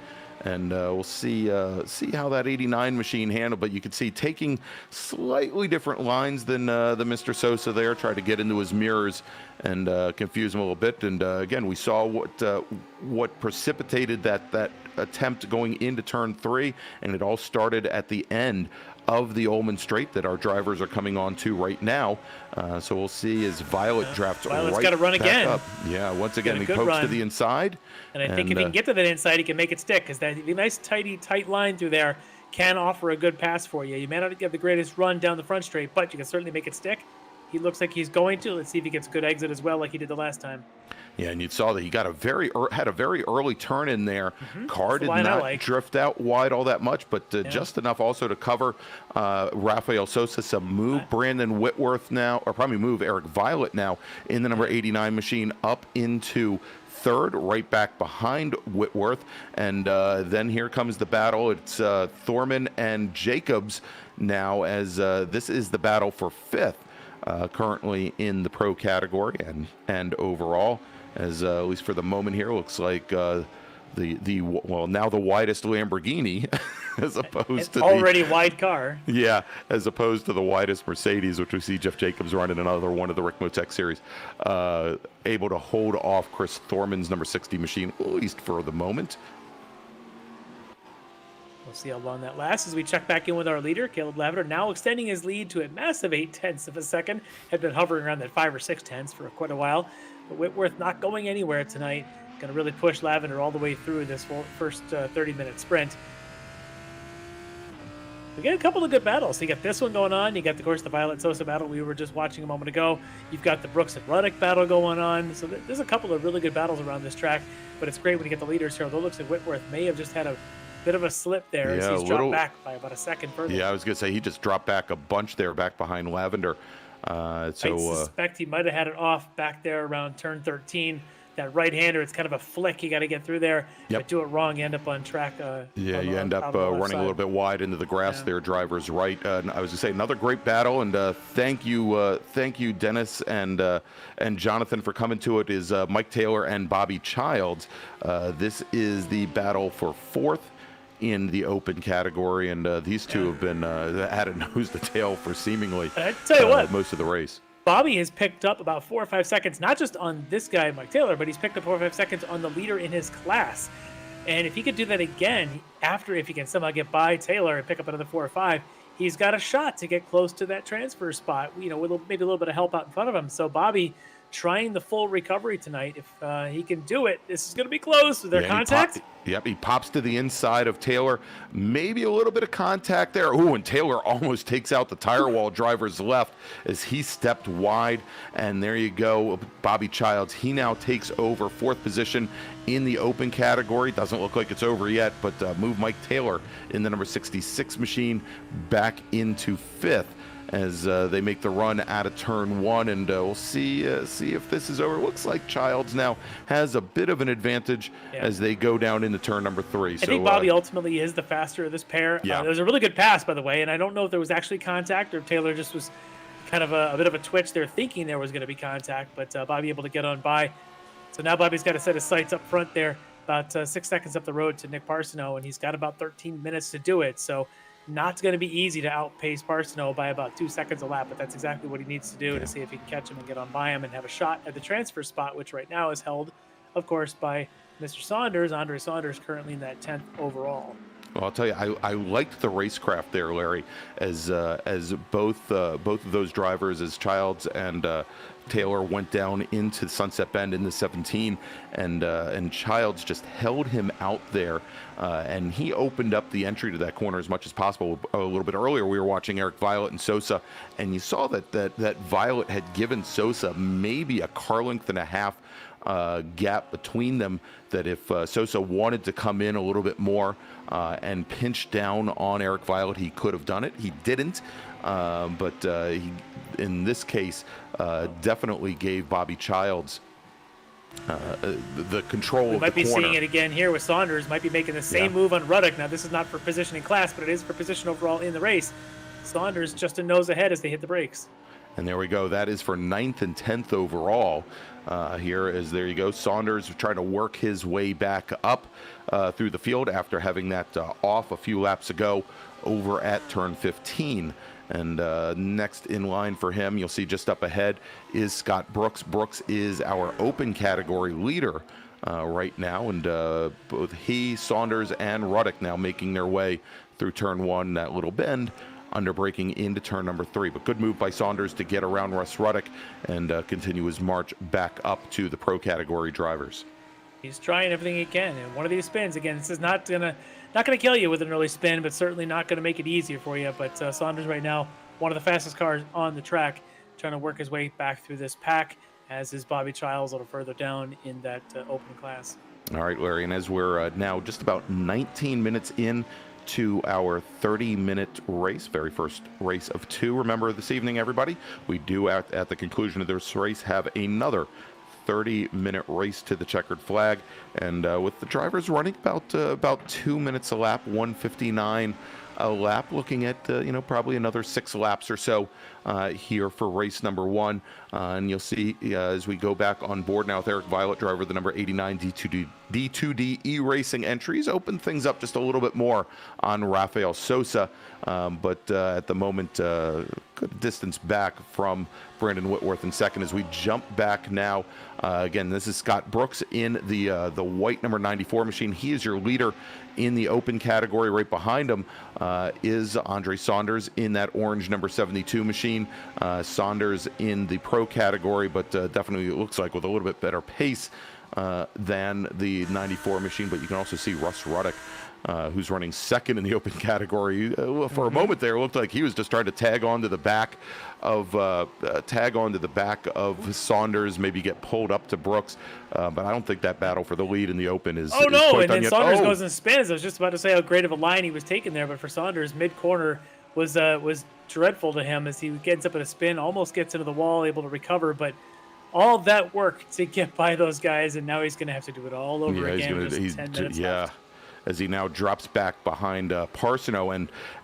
and we'll see how that 89 machine handled. But you can see taking slightly different lines than the Mr. Sosa there, try to get into his mirrors and confuse him a little bit. And again, we saw what precipitated that attempt going into turn 3, and it all started at the end of the Ullman Straight that our drivers are coming on to right now. So we'll see as Violet drafts Violet's right got to run back again. up. Yeah, once again, he pokes to the inside. And I think if he can get to that inside, he can make it stick, because that nice, tight line through there can offer a good pass for you. You may not get the greatest run down the front straight, but you can certainly make it stick. He looks like he's going to. Let's see if he gets a good exit as well, like he did the last time. Yeah, and you saw that he got had a very early turn in there. Car did not drift out wide all that much, but just enough also to cover Rafael Sosa. Some move Brandon Whitworth now, or probably move Eric Violet now in the number 89 machine up into third, right back behind Whitworth. And then here comes the battle. It's Thorman and Jacobs now, as this is the battle for fifth. Currently in the pro category and overall, as at least for the moment here, looks like now the widest Lamborghini as opposed to already wide car. Yeah, as opposed to the widest Mercedes, which we see Jeff Jacobs running another one of the Ricmotech series, able to hold off Chris Thorman's number 60 machine, at least for the moment. We'll see how long that lasts as we check back in with our leader, Caleb Lavender, now extending his lead to a massive 0.8 of a second. Had been hovering around that 5 or 6 tenths for quite a while. But Whitworth not going anywhere tonight. Going to really push Lavender all the way through this first 30-minute sprint. We got a couple of good battles. You got this one going on. You got, of course, the Violet Sosa battle we were just watching a moment ago. You've got the Brooks and Ruddock battle going on. So there's a couple of really good battles around this track. But it's great when you get the leaders here. Although it looks like Whitworth may have just had a bit of a slip there as he's dropped back by about a second further. Yeah, I was going to say he just dropped back a bunch there, back behind Lavender. I suspect he might have had it off back there around turn 13. That right-hander, it's kind of a flick you got to get through there. But do it wrong, you end up on track. You end up running a little bit wide into the grass there, driver's right. I was going to say, another great battle, and thank you, Dennis and Jonathan for coming to it, is Mike Taylor and Bobby Childs. This is the battle for 4th in the open category, and these two have been at it nose to tail for seemingly I tell you what, most of the race. Bobby has picked up about 4 or 5 seconds, not just on this guy, Mike Taylor, but he's picked up 4 or 5 seconds on the leader in his class. And if he could do that again, if he can somehow get by Taylor and pick up another 4 or 5, he's got a shot to get close to that transfer spot, with maybe a little bit of help out in front of him. So Bobby trying the full recovery tonight. If he can do it, this is going to be close. Their contact. He pops to the inside of Taylor. Maybe a little bit of contact there. Ooh, and Taylor almost takes out the tire wall driver's left as he stepped wide. And there you go, Bobby Childs. He now takes over 4th position in the open category. Doesn't look like it's over yet, but move Mike Taylor in the number 66 machine back into 5th. As they make the run out of turn 1, and we'll see if this is over. Looks like Childs now has a bit of an advantage as they go down into turn number 3. I think Bobby ultimately is the faster of this pair. There was a really good pass, by the way, and I don't know if there was actually contact or if Taylor just was kind of a bit of a twitch there, thinking there was going to be contact, but Bobby able to get on by. So now Bobby's got a set of sights up front there, about 6 seconds up the road to Nick Parsono, and he's got about 13 minutes to do it. So not going to be easy to outpace Parsono by about 2 seconds a lap, but that's exactly what he needs to do to see if he can catch him and get on by him and have a shot at the transfer spot, which right now is held, of course, by Mr. Saunders. Andre Saunders currently in that 10th overall. Well, I'll tell you, I liked the racecraft there, Larry, as both of those drivers, as Childs and Taylor went down into Sunset Bend in the 17, and Childs just held him out there, and he opened up the entry to that corner as much as possible. A little bit earlier, we were watching Eric Violet and Sosa, and you saw that Violet had given Sosa maybe a car length and a half gap between them, that if Sosa wanted to come in a little bit more and pinch down on Eric Violet, he could have done it. He didn't, but he, in this case, definitely gave Bobby Childs the control of the corner. We might be seeing it again here with Saunders. Might be making the same move on Ruddock. Now, this is not for positioning class, but it is for position overall in the race. Saunders just a nose ahead as they hit the brakes. And there we go. That is for 9th and 10th overall. There you go. Saunders trying to work his way back up through the field after having that off a few laps ago over at turn 15. And next in line for him, you'll see just up ahead, is Scott Brooks. Brooks is our open category leader right now. And both he, Saunders, and Ruddock now making their way through turn 1, that little bend, under braking into turn number 3. But good move by Saunders to get around Russ Ruddock and continue his march back up to the pro category drivers. He's trying everything he can, and one of these spins, again, this is not gonna kill you with an early spin, but certainly not gonna make it easier for you. But Saunders right now, one of the fastest cars on the track, trying to work his way back through this pack, as is Bobby Childs a little further down in that open class. All right, Larry, and as we're now just about 19 minutes in to our 30-minute race, very first race of 2. Remember, this evening, everybody, we do at the conclusion of this race have another 30-minute race to the checkered flag, and with the drivers running about 2 minutes a lap, 1:59 a lap, looking at probably another 6 laps or so here for race number 1. And you'll see as we go back on board now with Eric Violet, driver the number 89 D2D iRacing entries, open things up just a little bit more on Rafael Sosa, but at the moment good distance back from Brandon Whitworth in second. As we jump back now, again, this is Scott Brooks in the white number 94 machine. He is your leader in the open category. Right behind him is Andre Saunders in that orange number 72 machine. Saunders in the pro category, but definitely it looks like with a little bit better pace than the 94 machine. But you can also see Russ Ruddock, who's running second in the open category. For a moment there, it looked like he was just trying to tag onto the back of Saunders, maybe get pulled up to Brooks. But I don't think that battle for the lead in the open is. Oh no! Quite And then yet. Saunders goes and spins. I was just about to say how great of a line he was taking there, but for Saunders, mid corner was dreadful to him as he gets up at a spin, almost gets into the wall, able to recover, but all that work to get by those guys, and now he's going to have to do it all over again. Just 10 minutes left. As he now drops back behind Parsono,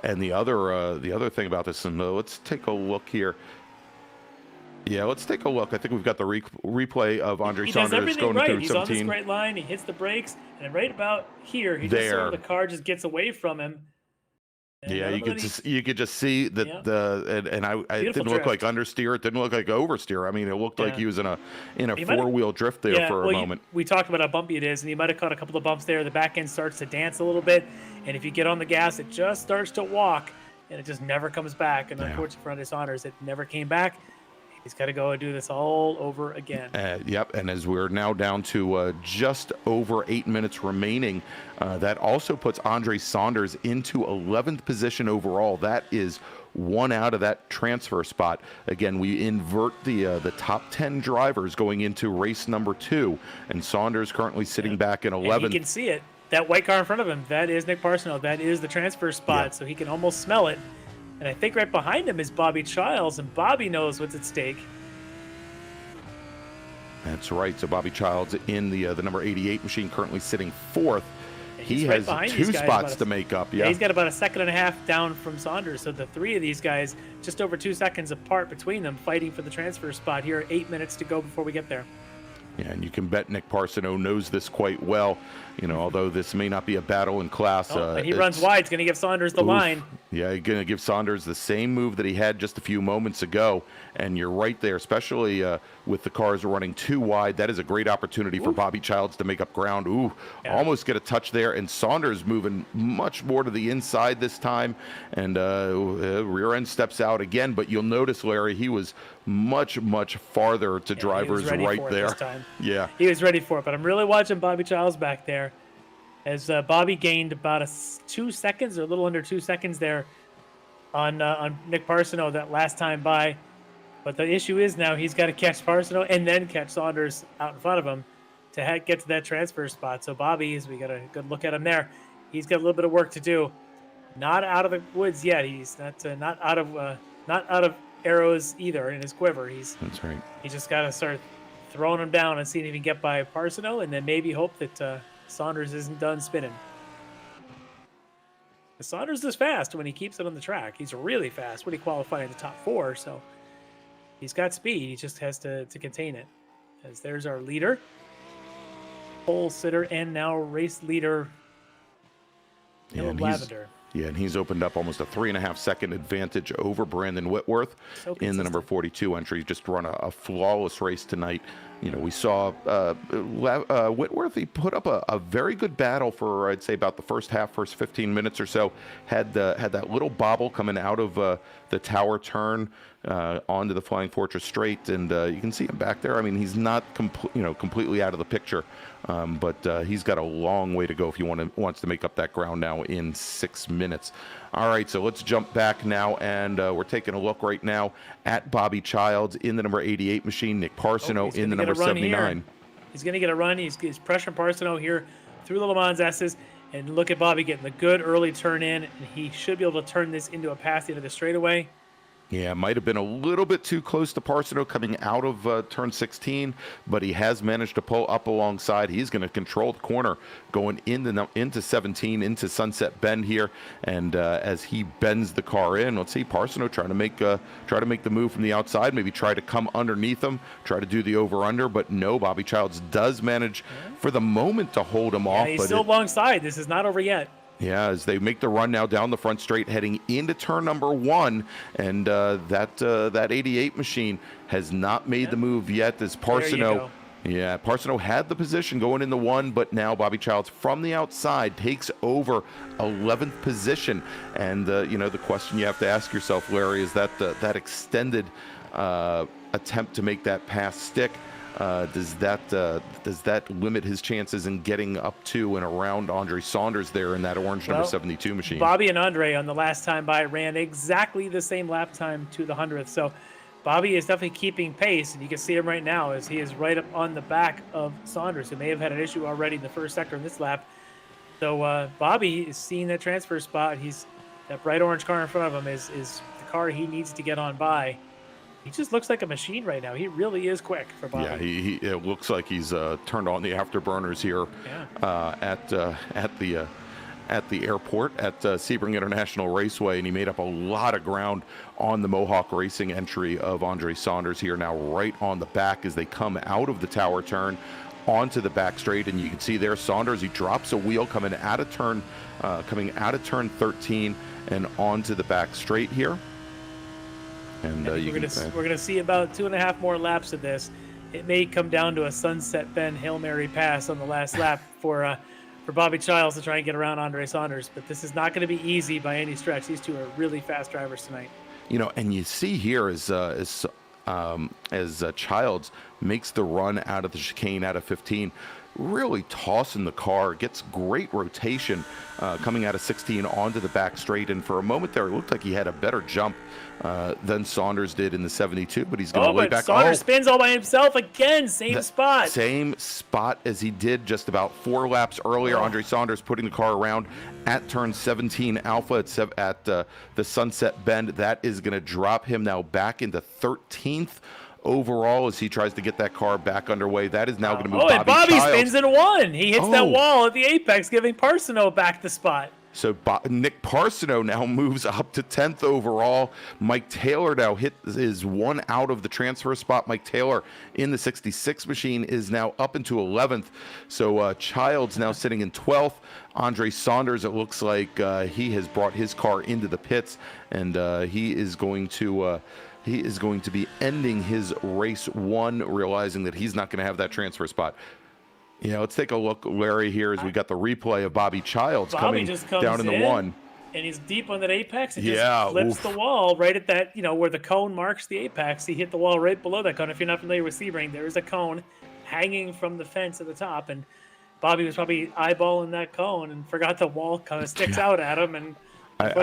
and the other thing about this, and let's take a look here. Yeah, let's take a look. I think we've got the replay of Andre Saunders going right. through He's 17. on this great line. He hits the brakes, and right about here, he just sort of, the car just gets away from him. And yeah, you could just see that it didn't look like understeer. It didn't look like oversteer. I mean, it looked like he was in a four-wheel drift there for a moment. We talked about how bumpy it is, and he might have caught a couple of bumps there. The back end starts to dance a little bit, and if you get on the gas, it just starts to walk, and it just never comes back. And unfortunately for Andre Saunders, it never came back. He's got to go and do this all over again. Yep, and as we're now down to just over 8 minutes remaining, that also puts Andre Saunders into 11th position overall. That is one out of that transfer spot. Again, we invert the top 10 drivers going into race number 2, and Saunders currently sitting back in 11th. And you can see it. That white car in front of him, that is Nick Parsono. That is the transfer spot, so he can almost smell it. And I think right behind him is Bobby Childs, and Bobby knows what's at stake. That's right. So Bobby Childs in the number 88 machine, currently sitting 4th. He has 2 spots to make up. Yeah, he's got about a second and a half down from Saunders. So the 3 of these guys, just over 2 seconds apart between them, fighting for the transfer spot here. 8 minutes to go before we get there. Yeah, and you can bet Nick Parsono knows this quite well. Although this may not be a battle in class. And he runs wide. He's going to give Saunders the line. Yeah, he's going to give Saunders the same move that he had just a few moments ago. And you're right there, especially with the cars running too wide. That is a great opportunity for Bobby Childs to make up ground. Almost get a touch there. And Saunders moving much more to the inside this time. And rear end steps out again. But you'll notice, Larry, he was much, much farther to drivers right there. Yeah, he was ready for it. But I'm really watching Bobby Childs back there. As Bobby gained about 2 seconds, or a little under 2 seconds there on Nick Parsono that last time by. But the issue is now he's got to catch Parsono and then catch Saunders out in front of him to get to that transfer spot. So Bobby, as we got a good look at him there, he's got a little bit of work to do. Not out of the woods yet. He's not out of arrows either in his quiver. That's right. He just got to start throwing them down and seeing if he can get by Parsono, and then maybe hope that Saunders isn't done spinning. Saunders is fast when he keeps it on the track. He's really fast when he qualifies in the top 4, so he's got speed. He just has to contain it. As there's our leader, pole sitter, and now race leader, Caleb Lavender. Yeah, and he's opened up almost a 3.5-second advantage over Brandon Whitworth in the number 42 entry. He's just run a flawless race tonight. We saw Whitworth. He put up a very good battle for, I'd say, about the first 15 minutes or so. Had that little bobble coming out of the tower turn onto the Flying Fortress straight, and you can see him back there. I mean, he's not completely out of the picture, but he's got a long way to go if he wants to make up that ground now in 6 minutes. All right, so let's jump back now, and we're taking a look right now at Bobby Childs in the number 88 machine, Nick Parsono in the number 79. He's going to get a run. He's pressuring Parsono here through the Le Mans S's, and look at Bobby getting the good early turn in, and he should be able to turn this into a pass into the straightaway. Yeah, might have been a little bit too close to Parsono coming out of turn 16, but he has managed to pull up alongside. He's going to control the corner going into 17, into Sunset Bend here, and as he bends the car in, let's see, Parsono trying to make the move from the outside, maybe try to come underneath him, try to do the over-under, but no, Bobby Childs does manage for the moment to hold him off. He's still alongside. This is not over yet. Yeah, as they make the run now down the front straight, heading into turn number 1, and that 88 machine has not made the move yet. As Parsono, Parsono had the position going in the 1, but now Bobby Childs from the outside takes over 11th position. And the question you have to ask yourself, Larry, is that extended attempt to make that pass stick. Does that limit his chances in getting up to and around Andre Saunders there in that orange number 72 machine? Bobby and Andre on the last time by ran exactly the same lap time to the 100th. So Bobby is definitely keeping pace, and you can see him right now as he is right up on the back of Saunders, who may have had an issue already in the first sector in this lap. So Bobby is seeing that transfer spot. That bright orange car in front of him is the car he needs to get on by. He just looks like a machine right now. He really is quick for Bobby. Yeah, it looks like he's turned on the afterburners here at the airport at Sebring International Raceway, and he made up a lot of ground on the Mohawk Racing entry of Andre Saunders here now right on the back as they come out of the tower turn onto the back straight. And you can see there Saunders, he drops a wheel coming out of turn 13 and onto the back straight here. And we're gonna see about 2.5 more laps of this. It may come down to a Sunset Bend Hail Mary pass on the last lap for Bobby Childs to try and get around Andre Saunders, but this is not going to be easy by any stretch. These two are really fast drivers tonight. You know, and you see here as Childs makes the run out of the chicane out of 15, really tossing the car, gets great rotation coming out of 16 onto the back straight, and for a moment there it looked like he had a better jump than Saunders did in the 72, but he's going to lay back. Saunders spins all by himself again, same spot as he did just about 4 laps earlier. Andre Saunders putting the car around at turn 17 Alpha at the Sunset Bend. That is going to drop him now back into 13th overall as he tries to get that car back underway. That is now going to move and Bobby spins in 1. He hits that wall at the apex, giving Parsono back the spot. So Nick Parsono now moves up to 10th overall. Mike Taylor now is 1 out of the transfer spot. Mike Taylor in the 66 machine is now up into 11th. So Childs now sitting in 12th. Andre Saunders, it looks like he has brought his car into the pits, and he is going to be ending his race 1, realizing that he's not going to have that transfer spot. Yeah, let's take a look, Larry, here as we got the replay of Bobby Childs coming down in the 1. And he's deep on that apex. He just flips the wall right at that, where the cone marks the apex. He hit the wall right below that cone. If you're not familiar with Sebring, there is a cone hanging from the fence at the top. And Bobby was probably eyeballing that cone and forgot the wall kind of sticks out at him. And I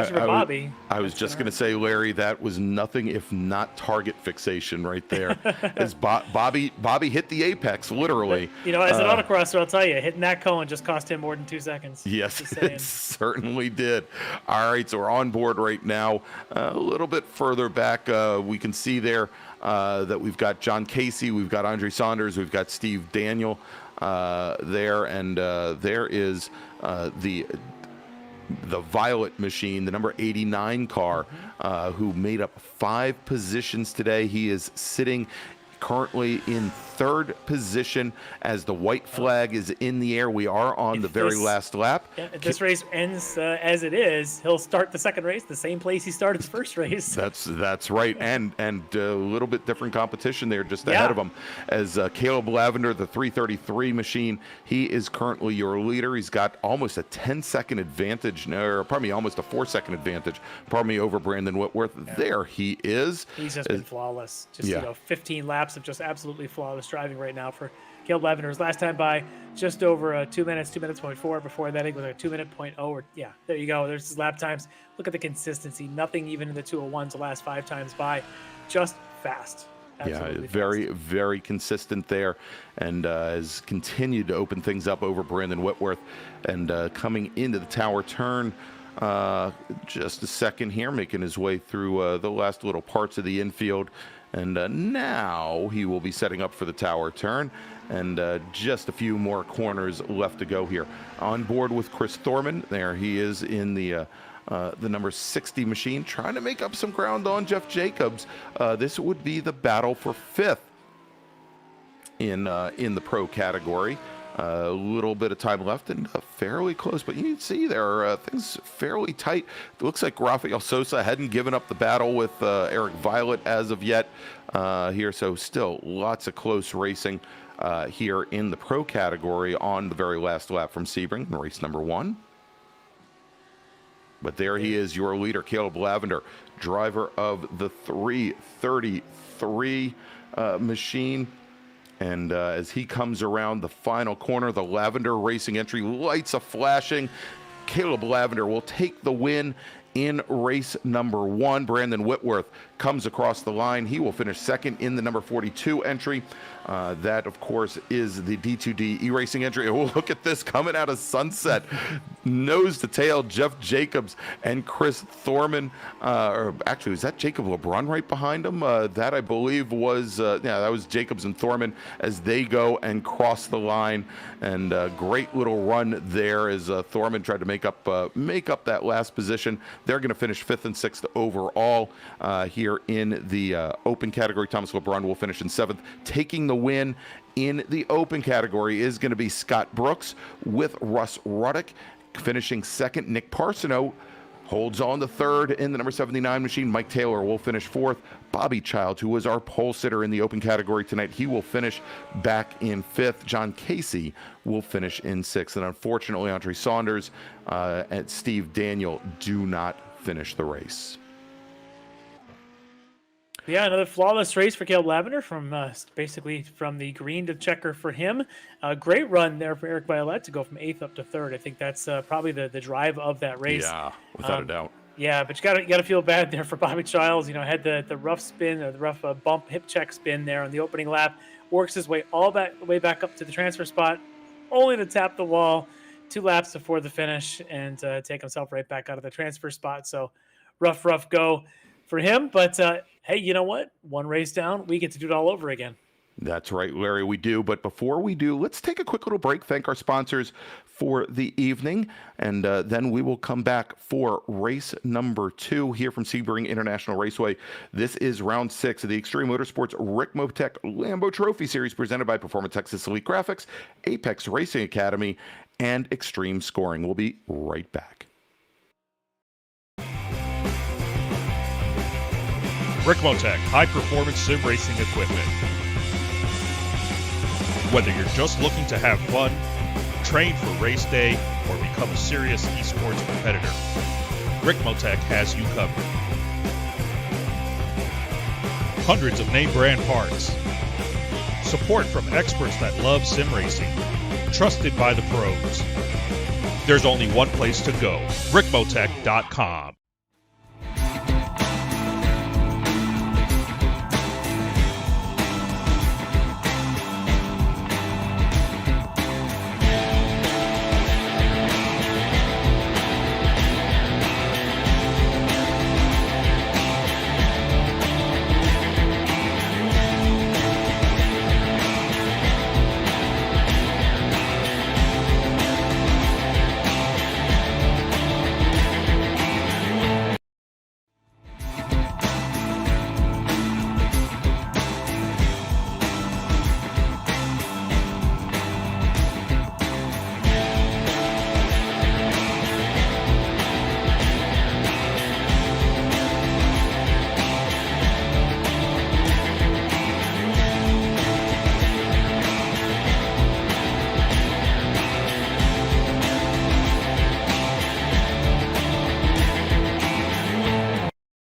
was just going to say, Larry, that was nothing if not target fixation right there. As Bobby hit the apex, literally. But, as an autocrosser, I'll tell you, hitting that cone just cost him more than 2 seconds. Yes, it certainly did. All right, so we're on board right now. A little bit further back, we can see there that we've got John Casey, we've got Andre Saunders, we've got Steve Daniel there, and there is the Violet machine, the number 89 car, who made up 5 positions today. He is sitting currently in 3rd position as the white flag is in the air. We are on the very last lap. Yeah, if this race ends as it is, he'll start the second race the same place he started his first race. That's right, and a little bit different competition there just ahead of him. As Caleb Lavender, the 333 machine, he is currently your leader. He's got almost a 10-second advantage, almost a 4-second advantage, over Brandon Whitworth. Yeah. There he is. He's just been flawless. 15 laps of just absolutely flawless driving right now for Caleb Lavender. His last time by just over 2 minutes, 2:04. Before that, it was a 2:0.0. There you go. There's his lap times. Look at the consistency. Nothing even in the 201s the last 5 times by. Just fast. Absolutely very, very consistent there, and has continued to open things up over Brandon Whitworth. And coming into the tower turn, just a second here, making his way through the last little parts of the infield. And now he will be setting up for the tower turn, and just a few more corners left to go here. On board with Chris Thorman, there he is in the number 60 machine, trying to make up some ground on Jeff Jacobs. This would be the battle for 5th in the pro category. A little bit of time left and fairly close, but you can see there are things fairly tight. It looks like Rafael Sosa hadn't given up the battle with Eric Violet as of yet here, so still lots of close racing here in the pro category on the very last lap from Sebring, race number 1. But there he is, your leader, Caleb Lavender, driver of the 333 machine. And as he comes around the final corner, the Lavender Racing entry, lights are flashing. Caleb Lavender will take the win in race number 1. Brandon Whitworth comes across the line. He will finish second in the number 42 entry. That, of course, is the D2D iRacing entry. Oh, look at this coming out of Sunset. Nose to tail, Jeff Jacobs and Chris Thorman. Or actually, was that Jacob LeBrun right behind him? That, I believe, was, that was Jacobs and Thorman as they go and cross the line. And great little run there as Thorman tried to make up that last position. They're going to finish 5th and 6th overall here in the open category. Thomas LeBrun will finish in 7th. Taking the win in the open category is going to be Scott Brooks with Russ Ruddick finishing 2nd. Nick Parsono holds on to 3rd in the number 79 machine. Mike Taylor will finish 4th. Bobby Child, who was our pole sitter in the open category tonight, he will finish back in 5th. John Casey will finish in 6th. And unfortunately, Andre Saunders and Steve Daniel do not finish the race. Yeah, another flawless race for Caleb Lavender from basically from the green to checker for him. Great run there for Eric Violette to go from 8th up to 3rd. I think that's probably the drive of that race. Yeah, without a doubt. Yeah, but you got to feel bad there for Bobby Childs. Had the rough spin or the rough bump hip check spin there on the opening lap. Works his way the way back up to the transfer spot, only to tap the wall 2 laps before the finish and take himself right back out of the transfer spot. So rough go for him. But hey, you know what? 1 race down, we get to do it all over again. That's right, Larry, we do. But before we do, let's take a quick little break, thank our sponsors for the evening, and then we will come back for race number 2 here from Sebring International Raceway. This is round 6 of the Extreme Motorsports Ricmotech Lambo Trophy Series presented by Performance Texas Elite Graphics, Apex Racing Academy, and Extreme Scoring. We'll be right back. Ricmotech high-performance sim racing equipment. Whether you're just looking to have fun, train for race day, or become a serious esports competitor, Ricmotech has you covered. Hundreds of name brand parts. Support from experts that love sim racing. Trusted by the pros. There's only one place to go, Ricmotech.com.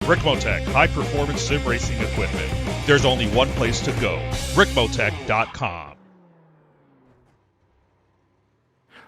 Ricmotech high-performance sim racing equipment. There's only one place to go, Ricmotech.com.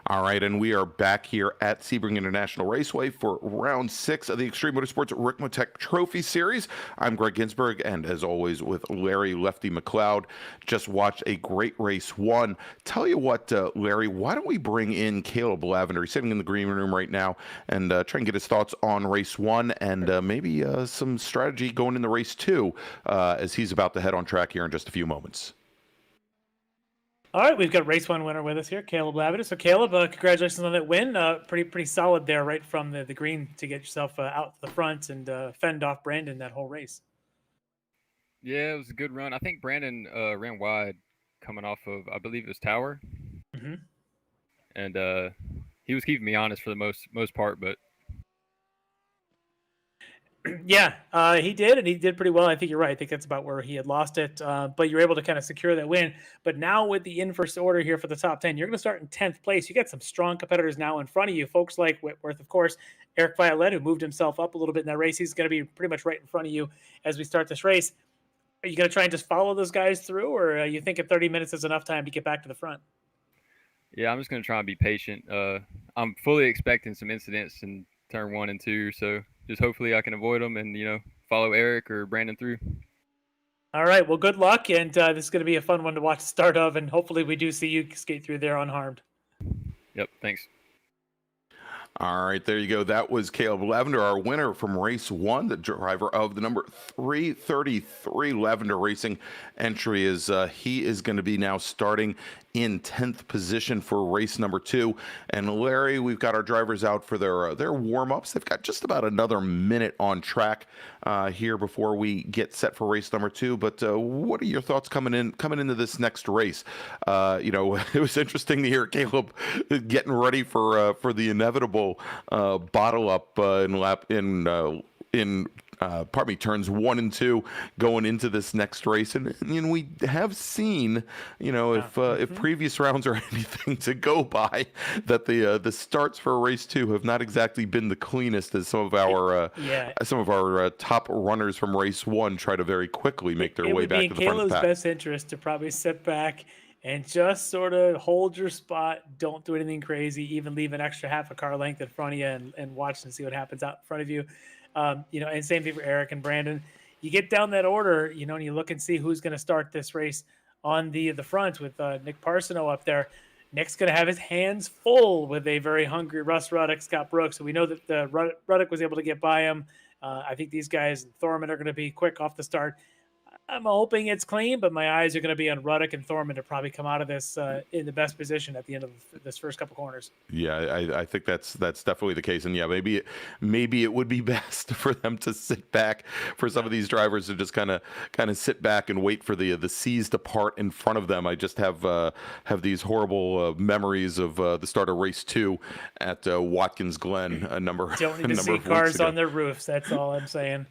All right, and we are back here at Sebring International Raceway for round 6 of the Extreme Motorsports Ricmotech Trophy Series. I'm Greg Ginsberg, and as always with Larry Lefty McLeod. Just watched a great race 1. Tell you what, Larry, why don't we bring in Caleb Lavender? He's sitting in the green room right now, and try and get his thoughts on race 1 and maybe some strategy going into race 2 as he's about to head on track here in just a few moments. All right, we've got race 1 winner with us here, Caleb Lavender. So, Caleb, congratulations on that win. Pretty solid there, right from the green to get yourself out to the front and fend off Brandon that whole race. Yeah, it was a good run. I think Brandon ran wide coming off of, I believe it was Tower. Mm-hmm. And he was keeping me honest for the most part, but yeah, he did, and he did pretty well. I think you're right. I think that's about where he had lost it, but you were able to kind of secure that win. But now with the in-first order here for the top 10, you're going to start in 10th place. You got some strong competitors now in front of you, folks like Whitworth, of course, Eric Violette, who moved himself up a little bit in that race. He's going to be pretty much right in front of you as we start this race. Are you going to try and just follow those guys through, or you think 30 minutes is enough time to get back to the front? Yeah, I'm just going to try and be patient. I'm fully expecting some incidents in turn 1 and 2, so just hopefully I can avoid them and follow Eric or Brandon through. All right. Well, good luck, and this is going to be a fun one to watch the start of, and hopefully we do see you skate through there unharmed. Yep. Thanks. All right, there you go. That was Caleb Lavender, our winner from race 1, the driver of the number 333 Lavender Racing entry. He is going to be now starting in 10th position for race number 2. And Larry, we've got our drivers out for their warm-ups. They've got just about another minute on track here before we get set for race number 2. But what are your thoughts coming into this next race? It was interesting to hear Caleb getting ready for the inevitable bottle up turns 1 and 2 going into this next race, and we have seen, if previous rounds are anything to go by, that the starts for race 2 have not exactly been the cleanest as some of our top runners from race 1 try to very quickly make their way back to the front of the pack. It would be in Caleb's best interest to probably sit back and just sort of hold your spot. Don't do anything crazy. Even leave an extra half a car length in front of you and watch and see what happens out in front of you. And same thing for Eric and Brandon. You get down that order, and you look and see who's going to start this race on the front with Nick Parsono up there. Nick's going to have his hands full with a very hungry Russ Ruddock, Scott Brooks. So we know that Ruddock was able to get by him. I think these guys, Thorman, are going to be quick off the start. I'm hoping it's clean, but my eyes are going to be on Ruddock and Thorman to probably come out of this in the best position at the end of this first couple corners. Yeah, I think that's definitely the case, and yeah, maybe it would be best for them to sit back, for some of these drivers to just kind of sit back and wait for the seas to part in front of them. I just have these horrible memories of the start of race 2 at Watkins Glen Don't need to see cars on their roofs. That's all I'm saying.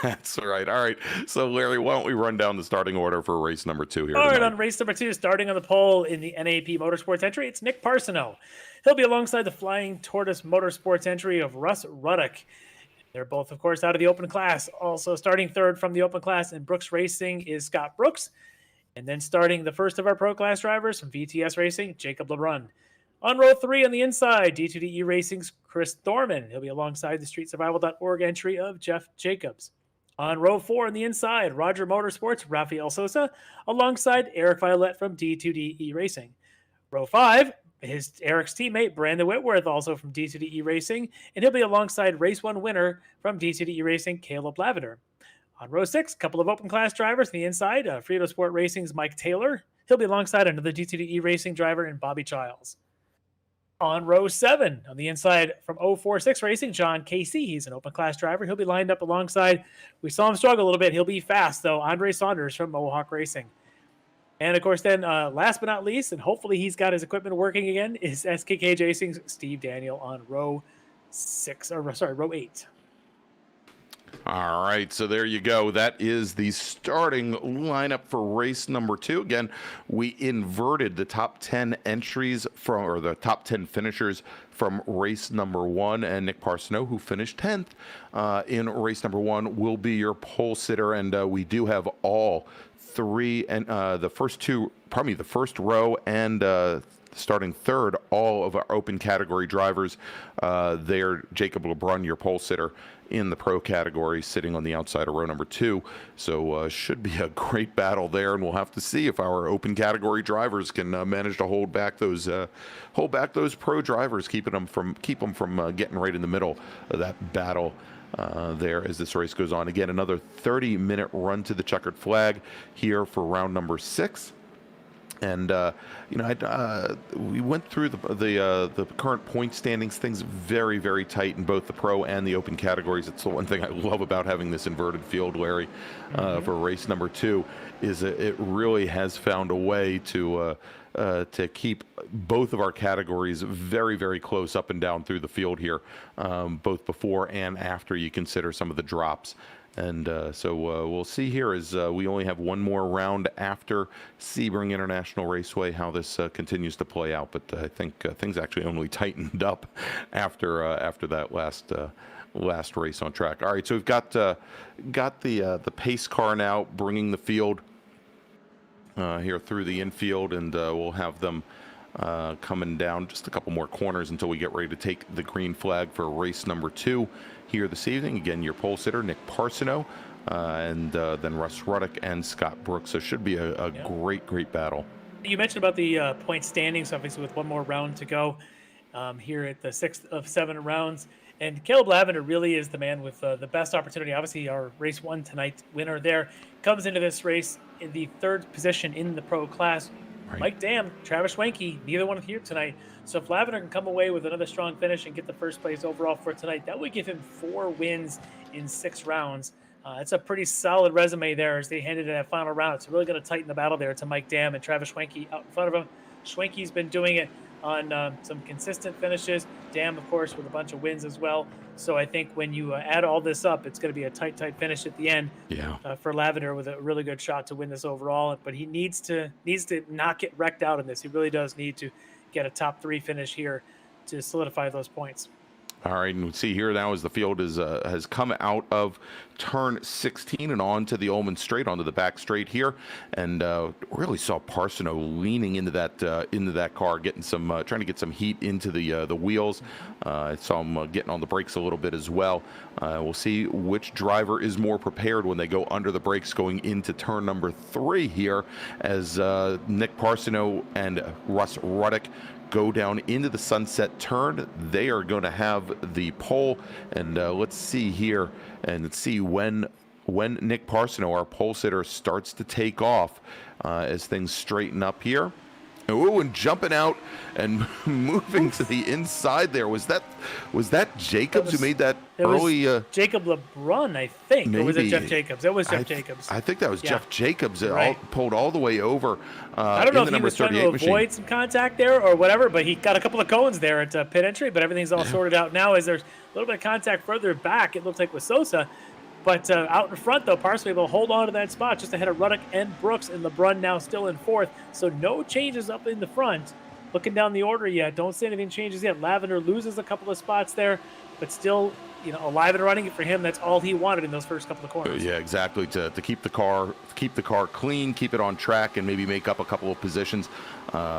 That's right. All right. So Larry, why don't we run down the starting order for race number 2 here? All right, on race number 2, starting on the pole in the NAP Motorsports entry, it's Nick Parsono. He'll be alongside the Flying Tortoise Motorsports entry of Russ Ruddock. They're both, of course, out of the open class. Also starting third from the open class in Brooks Racing is Scott Brooks. And then starting the first of our pro class drivers from VTS Racing, Jacob LeBrun. On row 3 on the inside, D2DE Racing's Chris Thorman. He'll be alongside the StreetSurvival.org entry of Jeff Jacobs. On row 4 on the inside, Roger Motorsports, Rafael Sosa, alongside Eric Violet from D2DE Racing. Row 5, Eric's teammate, Brandon Whitworth, also from D2DE Racing, and he'll be alongside race 1 winner from D2DE Racing, Caleb Lavender. On row 6, a couple of open class drivers on the inside, Frito Sport Racing's Mike Taylor. He'll be alongside another D2DE Racing driver in Bobby Childs. On row 7, on the inside from 046 Racing, John Casey. He's an open class driver. He'll be lined up alongside, we saw him struggle a little bit. He'll be fast, though, Andre Saunders from Mohawk Racing. And, of course, then last but not least, and hopefully he's got his equipment working again, is SKK Racing's Steve Daniel on row 8. All right, so there you go. That is the starting lineup for race number 2. Again, we inverted the top 10 entries or the top 10 finishers from race number 1, and Nick Parsono, who finished 10th in race number 1, will be your pole sitter, and we do have all 3 and the first row and starting third, all of our open category drivers. There, Jacob LeBrun, your pole sitter in the pro category, sitting on the outside of row number 2. So should be a great battle there, and we'll have to see if our open category drivers can manage to hold back those pro drivers, keep them from getting right in the middle of that battle. There as this race goes on. Again, another 30-minute run to the checkered flag here for round number 6. And we went through the current point standings. Things very, very tight in both the pro and the open categories. It's the one thing I love about having this inverted field, Larry, for race number 2, is it really has found a way to keep both of our categories very, very close up and down through the field here, both before and after you consider some of the drops. And so we'll see here as we only have one more round after Sebring International Raceway, how this continues to play out. But I think things actually only tightened up after that last race on track. All right, so we've got the pace car now bringing the field here through the infield, and we'll have them coming down just a couple more corners until we get ready to take the green flag for race number 2 here this evening. Again, your pole sitter, Nick Parsono, and then Russ Ruddick and Scott Brooks. So it should be a great battle. You mentioned about the point standings, obviously with one more round to go here at the 6th of 7 rounds. And Caleb Lavender really is the man with the best opportunity. Obviously, our race 1 tonight winner there comes into this race in the 3rd position in the pro class. Right. Mike Dam, Travis Schwenke, neither one here tonight. So if Lavender can come away with another strong finish and get the first place overall for tonight, that would give him 4 wins in 6 rounds. It's a pretty solid resume there as they head into that final round. It's really going to tighten the battle there to Mike Dam and Travis Schwenke out in front of him. Schwenke's been doing it on some consistent finishes. Dam, of course, with a bunch of wins as well. So I think when you add all this up, it's going to be a tight finish at the end. For Lavender with a really good shot to win this overall. But he needs to not get wrecked out in this. He really does need to get a top 3 finish here to solidify those points. All right, and we see here now as the field is has come out of turn 16 and on to the Ullman straight, onto the back straight here, and really saw Parsono leaning into that car, getting some trying to get some heat into the wheels. I saw him getting on the brakes a little bit as well. We'll see which driver is more prepared when they go under the brakes going into turn number 3 here, as Nick Parsono and Russ Ruddick go down into the sunset turn. They are going to have the pole, and let's see here and see when Nick Parsono, our pole sitter, starts to take off as things straighten up here. Ooh, and jumping out and moving to the inside there. Was that Jacobs who made that early? Jacob LeBrun, I think. Maybe. Or was it Jeff Jacobs? It was Jeff Jacobs. I think that was Jeff Jacobs. Right. Pulled all the way over. I don't know if he was trying to avoid some contact there or whatever, but he got a couple of cones there at pit entry, but everything's all sorted out now as there's a little bit of contact further back, it looks like with Sosa. But out in front, though, Parsley able to hold on to that spot just ahead of Ruddick and Brooks, and LeBrun now still in 4th. So no changes up in the front. Looking down the order yet, don't see anything changes yet. Lavender loses a couple of spots there, but still, alive and running for him. That's all he wanted in those first couple of corners. Yeah, exactly. To keep the car clean, keep it on track, and maybe make up a couple of positions,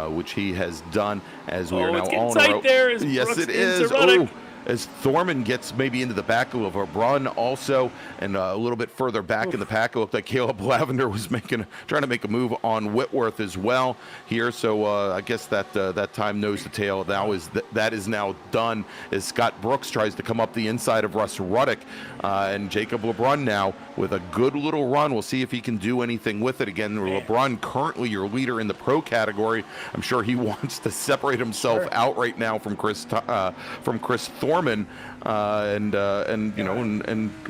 which he has done. As we are now all in a row. There yes, Brooks it is. Ooh. As Thorman gets maybe into the back of a run also, and a little bit further back in the pack, it looked like Caleb Lavender was trying to make a move on Whitworth as well here. So I guess that time knows the tail. That is now done as Scott Brooks tries to come up the inside of Russ Ruddick, and Jacob LeBrun now with a good little run. We'll see if he can do anything with it. Again, LeBrun currently your leader in the pro category. I'm sure he wants to separate himself out right now from Chris Thorman. And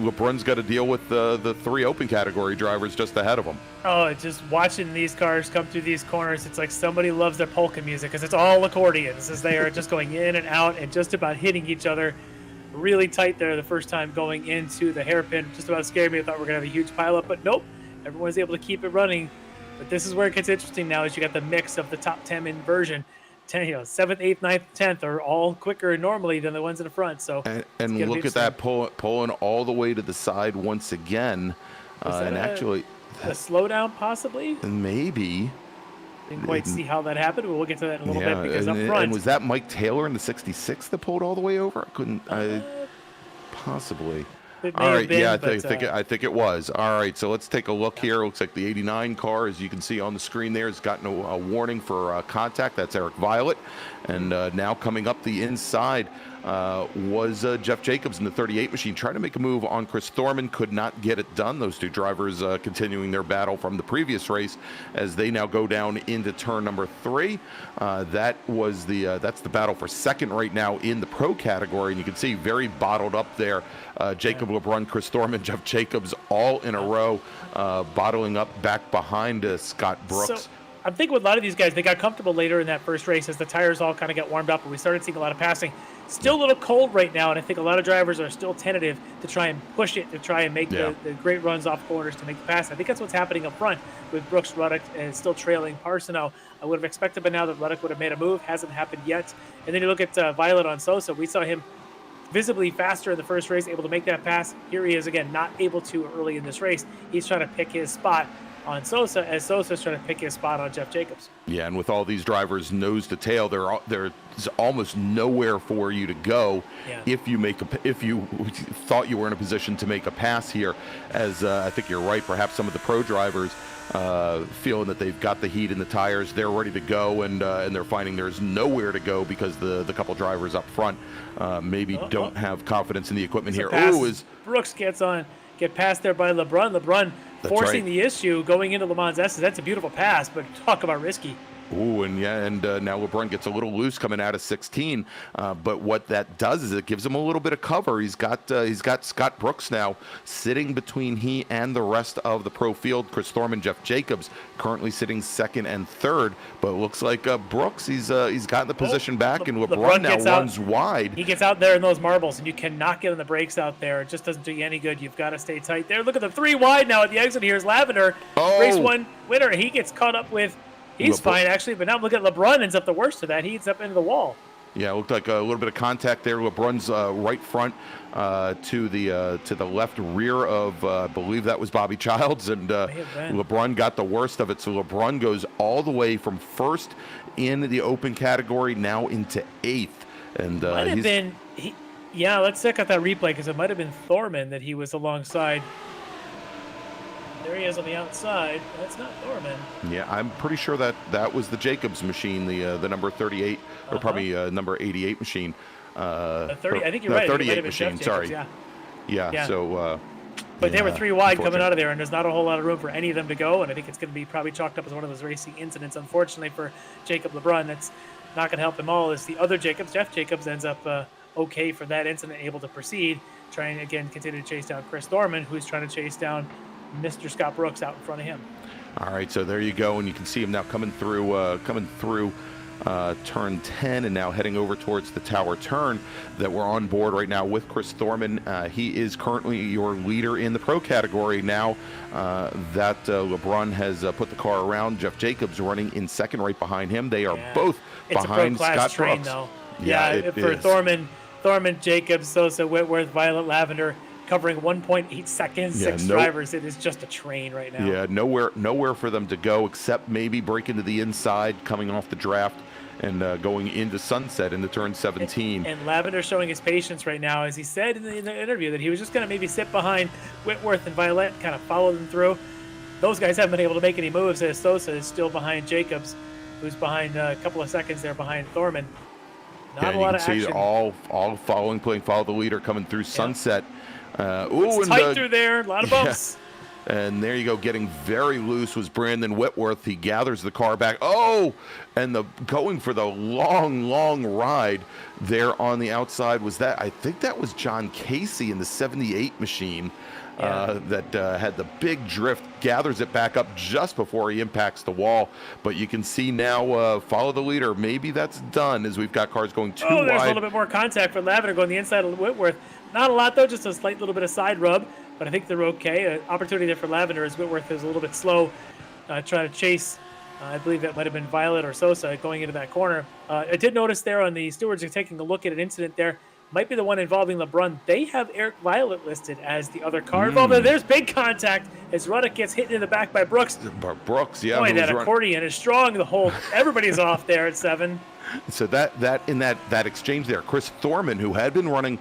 LeBrun's got to deal with the 3 open category drivers just ahead of him. Oh, just watching these cars come through these corners, it's like somebody loves their polka music because it's all accordions as they are just going in and out and just about hitting each other. Really tight there the first time going into the hairpin. Just about scared me. I thought we were going to have a huge pileup, but nope. Everyone's able to keep it running. But this is where it gets interesting now is you got the mix of the top 10 inversion. 7th, 8th, 9th, 10th are all quicker normally than the ones in the front. So and look at that pulling all the way to the side once again, and actually a slowdown possibly. Maybe. Didn't quite see how that happened, but we'll get to that in a little bit because up front. And was that Mike Taylor in the 66 that pulled all the way over? Possibly. All right, I think it was. All right, so let's take a look here. Looks like the 89 car, as you can see on the screen there, has gotten a warning for contact. That's Eric Violet. And now coming up the inside was Jeff Jacobs in the 38 machine, trying to make a move on Chris Thorman. Could not get it done. Those 2 drivers continuing their battle from the previous race as they now go down into turn number 3. That's the battle for second right now in the pro category, and you can see very bottled up there. Jacob LeBrun, Chris Thorman, Jeff Jacobs all in a row, bottling up back behind Scott Brooks. So I'm thinking with a lot of these guys, they got comfortable later in that first race as the tires all kind of got warmed up and we started seeing a lot of passing. Still a little cold right now, and I think a lot of drivers are still tentative to try and push it, to try and make the great runs off corners to make the pass. I think that's what's happening up front with Brooks, Ruddick, and still trailing Parsono. I would have expected by now that Ruddick would have made a move. Hasn't happened yet. And then you look at Violet on Sosa. We saw him visibly faster in the first race, able to make that pass. Here he is again, not able to early in this race. He's trying to pick his spot. on Sosa as Sosa's trying to pick his spot on Jeff Jacobs. Yeah, and with all these drivers nose to tail, there's almost nowhere for you to go if you thought you were in a position to make a pass here. As I think you're right, perhaps some of the pro drivers feeling that they've got the heat in the tires, they're ready to go, and they're finding there's nowhere to go because the couple drivers up front maybe don't have confidence in the equipment here. Brooks get passed there by LeBrun. LeBrun forcing the issue going into Le Mans S's. That's a beautiful pass, but talk about risky. Ooh, and now LeBrun gets a little loose coming out of 16, but what that does is it gives him a little bit of cover. He's got Scott Brooks now sitting between he and the rest of the pro field. Chris Thorman, Jeff Jacobs currently sitting second and third, but it looks like Brooks he's gotten the position back, and LeBrun now runs wide. He gets out there in those marbles, and you cannot get on the brakes out there. It just doesn't do you any good. You've got to stay tight there. Look at the 3 wide now at the exit. Here's Lavender, race 1 winner. He gets caught up with. He's fine, actually, but now look at LeBrun ends up the worst of that. He ends up into the wall. Yeah, it looked like a little bit of contact there. LeBrun's right front to the left rear of, I believe that was Bobby Childs, and LeBrun got the worst of it. So LeBrun goes all the way from first in the open category now into 8th. And might have been, let's check out that replay because it might have been Thorman that he was alongside. There he is on the outside. That's not Thorman. Yeah, I'm pretty sure that was the Jacobs machine, the number 38, or probably number 88 machine. 30. I think you're right. 38 machine. Sorry. Yeah. So. But they were 3 wide coming out of there, and there's not a whole lot of room for any of them to go. And I think it's going to be probably chalked up as one of those racing incidents. Unfortunately for Jacob LeBrun, that's not going to help them all. As the other Jacobs, Jeff Jacobs, ends up okay for that incident, able to proceed, trying again continue to chase down Chris Thorman, who's trying to chase down Mr. Scott Brooks out in front of him. All right, so there you go, and you can see him now coming through turn 10 and now heading over towards the tower turn that we're on board right now with Chris Thorman. He is currently your leader in the pro category now that LeBrun has put the car around. Jeff Jacobs running in second right behind him. They are both behind Scott train, Brooks. Though. Yeah, for Thorman, Jacobs, Sosa, Whitworth, Violet, Lavender, covering 1.8 seconds, 6 drivers. It is just a train right now. Yeah, nowhere for them to go except maybe breaking to the inside, coming off the draft, and going into sunset into turn 17. And Lavender showing his patience right now, as he said in the interview that he was just going to maybe sit behind Whitworth and Violet, kind of follow them through. Those guys haven't been able to make any moves, as Sosa is still behind Jacobs, who's behind a couple of seconds there behind Thorman. Not a lot of action. You can see all playing follow the leader coming through sunset. It's tight through there, a lot of bumps. Yeah. And there you go, getting very loose was Brandon Whitworth. He gathers the car back. And going for the long ride there on the outside was that. I think that was John Casey in the 78 machine that had the big drift, gathers it back up just before he impacts the wall. But you can see now, follow the leader. Maybe that's done as we've got cars going too wide. There's a little bit more contact for Lavender going the inside of Whitworth. Not a lot, though, just a slight little bit of side rub, but I think they're okay. Opportunity there for Lavender as Whitworth is a little bit slow, trying to chase. I believe that might have been Violet or Sosa going into that corner. I did notice there on the stewards are taking a look at an incident there. Might be the one involving LeBrun. They have Eric Violet listed as the other car involved. There's big contact as Ruddock gets hit in the back by Brooks. Boy, that accordion is strong. The whole everybody's off there at 7. So that exchange there, Chris Thorman, who had been running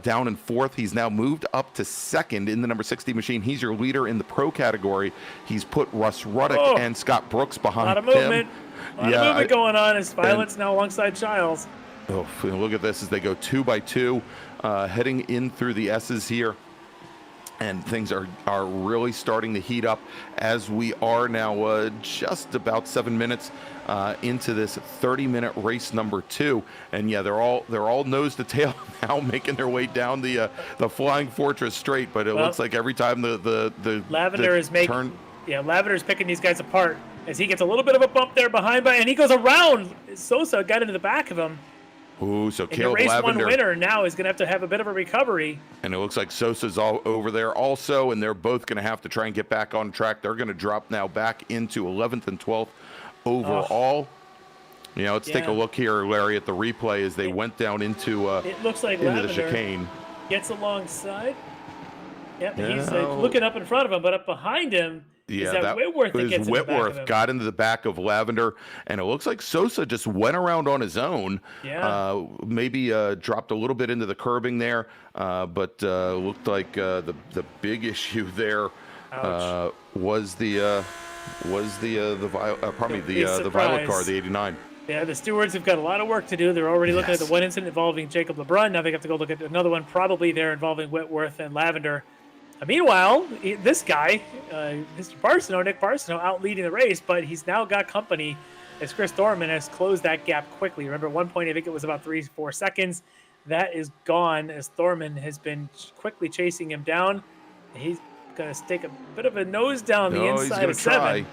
down in 4th, he's now moved up to 2nd in the number 60 machine. He's your leader in the pro category. He's put Russ Ruddock and Scott Brooks behind him. A lot of movement going on as Violet's now alongside Childs. Look at this as they go 2 by 2, heading in through the S's here. And things are really starting to heat up as we are now just about 7 minutes into this 30-minute race number 2. And yeah, they're all nose to tail now, making their way down the Flying Fortress straight. But it looks like every time the Lavender is making Lavender's picking these guys apart as he gets a little bit of a bump there behind, and he goes around. Sosa got into the back of him. So Caleb race Lavender, 1 winner now is going to have a bit of a recovery. And it looks like Sosa's all over there also, and they're both going to have to try and get back on track. They're going to drop now back into 11th and 12th overall. Let's take a look here, Larry, at the replay as they went down into it looks like into Lavender the chicane. Gets alongside. He's looking up in front of him, but up behind him, Yeah, that Whitworth that was gets in the back of Whitworth him? got into the back of Lavender, and it looks like Sosa just went around on his own. Yeah. Maybe dropped a little bit into the curbing there, but looked like the big issue there was the violet car, the 89. Yeah, the stewards have got a lot of work to do. They're already looking at the one incident involving Jacob LeBrun. Now they have to go look at another one, probably there involving Whitworth and Lavender. Meanwhile, this guy, Mr. Barcino, Nick Barcino, out leading the race, but he's now got company as Chris Thorman has closed that gap quickly. Remember, at one point, I think it was about 3-4 seconds. That is gone as Thorman has been quickly chasing him down. He's going to take a bit of a nose down the inside of 7.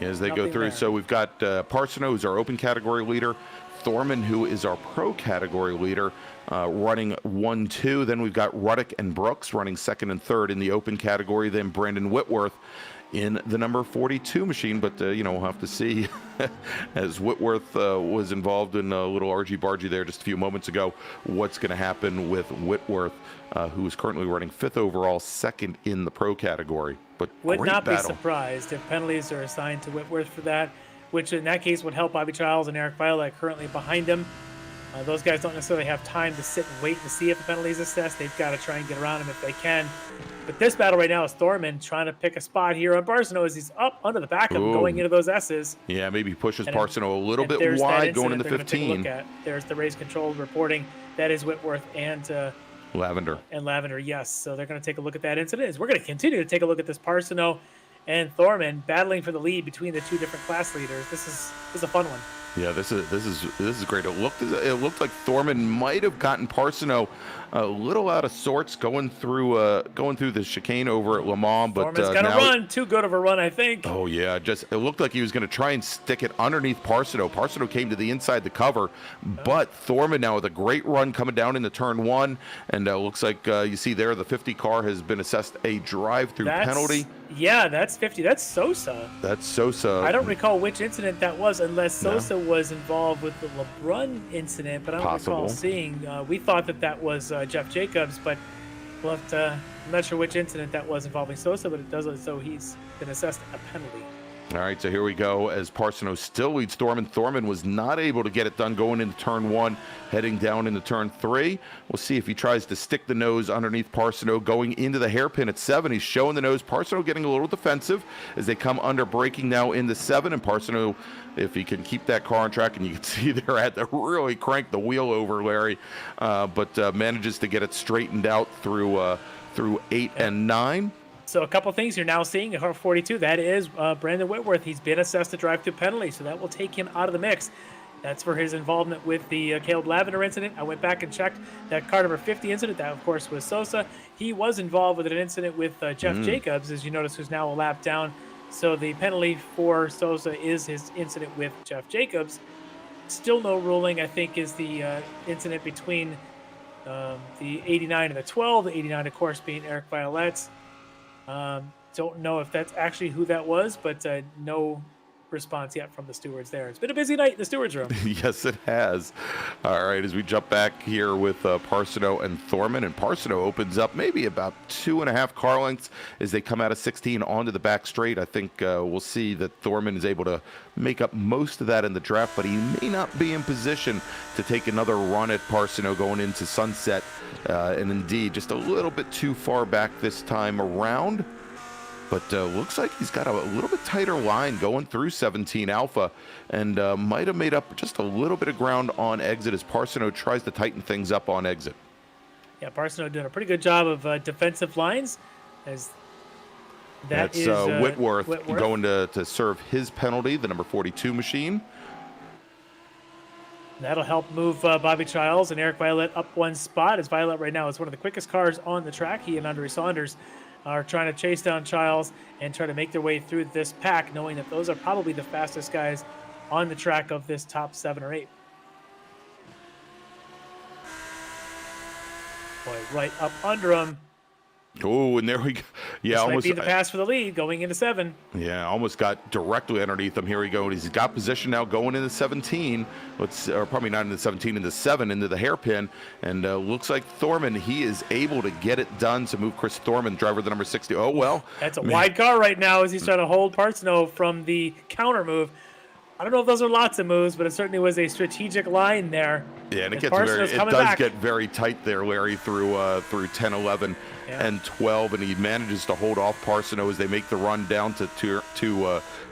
As they go through. So we've got Parsono, who's our open category leader, Thorman, who is our pro category leader, running 1-2. Then we've got Ruddick and Brooks running 2nd and 3rd in the open category. Then Brandon Whitworth in the number 42 machine. But, we'll have to see as Whitworth was involved in a little argy-bargy there just a few moments ago, what's going to happen with Whitworth, who is currently running 5th overall, 2nd in the pro category. But would not battle. be surprised if penalties are assigned to Whitworth for that, which in that case would help Bobby Childs and Eric Violet currently behind him. Those guys don't necessarily have time to sit and wait to see if the penalty is assessed. They've got to try and get around him if they can. But this battle right now is Thorman trying to pick a spot here on Barcino as he's up under the back of him going into those S's. Yeah, maybe he pushes Barcino a little bit wide going into 15. There's the race control reporting. That is Whitworth and Lavender. And Lavender, yes. So they're going to take a look at that incident. As we're going to continue to take a look at this Barcino and Thorman battling for the lead between the two different class leaders. This is a fun one. Yeah, this is great. It looked like Thorman might have gotten Parsono a little out of sorts going through the chicane over at Le Mans, but Thorman's got a run, too good of a run, I think. Oh yeah, it looked like he was going to try and stick it underneath Parsono. Parsono came to the inside the cover, but Thorman now with a great run coming down into turn 1, and looks like you see there the 50 car has been assessed a drive-through penalty. Yeah, that's 50. That's Sosa. That's Sosa. I don't recall which incident that was, unless Sosa was involved with the LeBrun incident, but I don't recall seeing. We thought that was Jeff Jacobs, but we'll have to, I'm not sure which incident that was involving Sosa, but it does look as though he's been assessed a penalty. All right, so here we go as Parsono still leads Thorman. Thorman was not able to get it done going into turn 1, heading down into turn 3. We'll see if he tries to stick the nose underneath Parsono going into the hairpin at 7. He's showing the nose. Parsono getting a little defensive as they come under braking now into 7. And Parsono, if he can keep that car on track, and you can see there had to really crank the wheel over, Larry, but manages to get it straightened out through 8 and 9. So a couple things you're now seeing at car 42. That is Brandon Whitworth. He's been assessed a drive-through penalty, so that will take him out of the mix. That's for his involvement with the Caleb Lavender incident. I went back and checked that car number 50 incident. That, of course, was Sosa. He was involved with an incident with Jeff Jacobs, as you notice, who's now a lap down. So the penalty for Sosa is his incident with Jeff Jacobs. Still no ruling, I think, is the incident between the 89 and the 12. The 89, of course, being Eric Violet's. Don't know if that's actually who that was, but no response yet from the stewards there. It's been a busy night in the stewards room. Yes, it has. All right, as we jump back here with Parsono and Thorman, and Parsono opens up maybe about 2.5 car lengths as they come out of 16 onto the back straight. I think we'll see that Thorman is able to make up most of that in the draft, but he may not be in position to take another run at Parsono going into Sunset, and indeed just a little bit too far back this time around. But looks like he's got a little bit tighter line going through 17 Alpha, and might have made up just a little bit of ground on exit as Parsono tries to tighten things up on exit. Yeah, Parsono doing a pretty good job of defensive lines. As that's Whitworth going to serve his penalty, the number 42 machine. That'll help move Bobby Childs and Eric Violet up one spot, as Violet right now is one of the quickest cars on the track. He and Andre Saunders are trying to chase down Childs and try to make their way through this pack, knowing that those are probably the fastest guys on the track of this top 7 or 8. Boy, right up under him. Oh, and there we go. Yeah, this almost might be the pass for the lead going into 7. Yeah, almost got directly underneath him. Here we go. He's got position now going into 17. Or probably not into 17, into 7, into the hairpin. And looks like Thorman, he is able to get it done to move Chris Thorman, driver of the number 60. Oh, well. That's a wide car right now as he's trying to hold Partsnow from the counter move. I don't know if those are lots of moves, but it certainly was a strategic line there. Yeah, and it does get very tight there, Larry, through 10, 11, and 12, and he manages to hold off Parsono as they make the run down to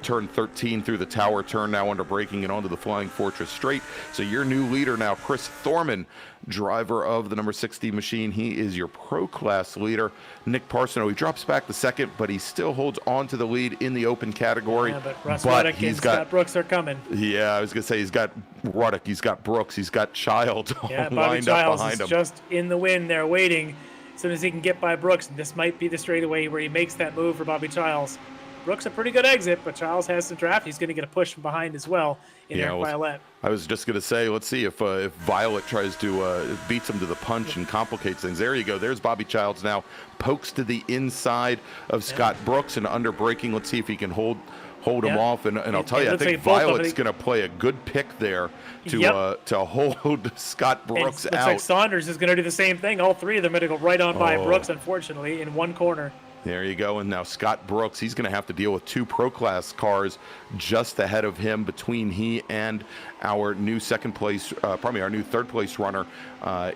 turn 13 through the tower turn, now under braking and onto the Flying Fortress straight. So your new leader now, Chris Thorman, driver of the number 60 machine. He is your pro class leader. Nick Parsono, he drops back the second, but he still holds on to the lead in the open category. Yeah, but Russ Ruddock and Scott Brooks are coming. Yeah, I was going to say he's got Ruddock, he's got Brooks, he's got Child lined up behind him. Just in the wind there waiting. As soon as he can get by Brooks, this might be the straightaway where he makes that move for Bobby Childs. Brooks a pretty good exit, but Childs has some draft. He's going to get a push from behind as well in Eric Violet. I was just going to say, let's see if Violet tries to beats him to the punch and complicates things. There you go. There's Bobby Childs now. Pokes to the inside of Scott Brooks and under braking. Let's see if he can hold him off. And I'll tell you, I think Violet's going to play a good pick there to hold Scott Brooks out. Looks like Saunders is going to do the same thing. All three of them are going to go right on by Brooks, unfortunately, in one corner. There you go. And now Scott Brooks, he's going to have to deal with 2 pro class cars just ahead of him between he and our new second place, probably our new third place runner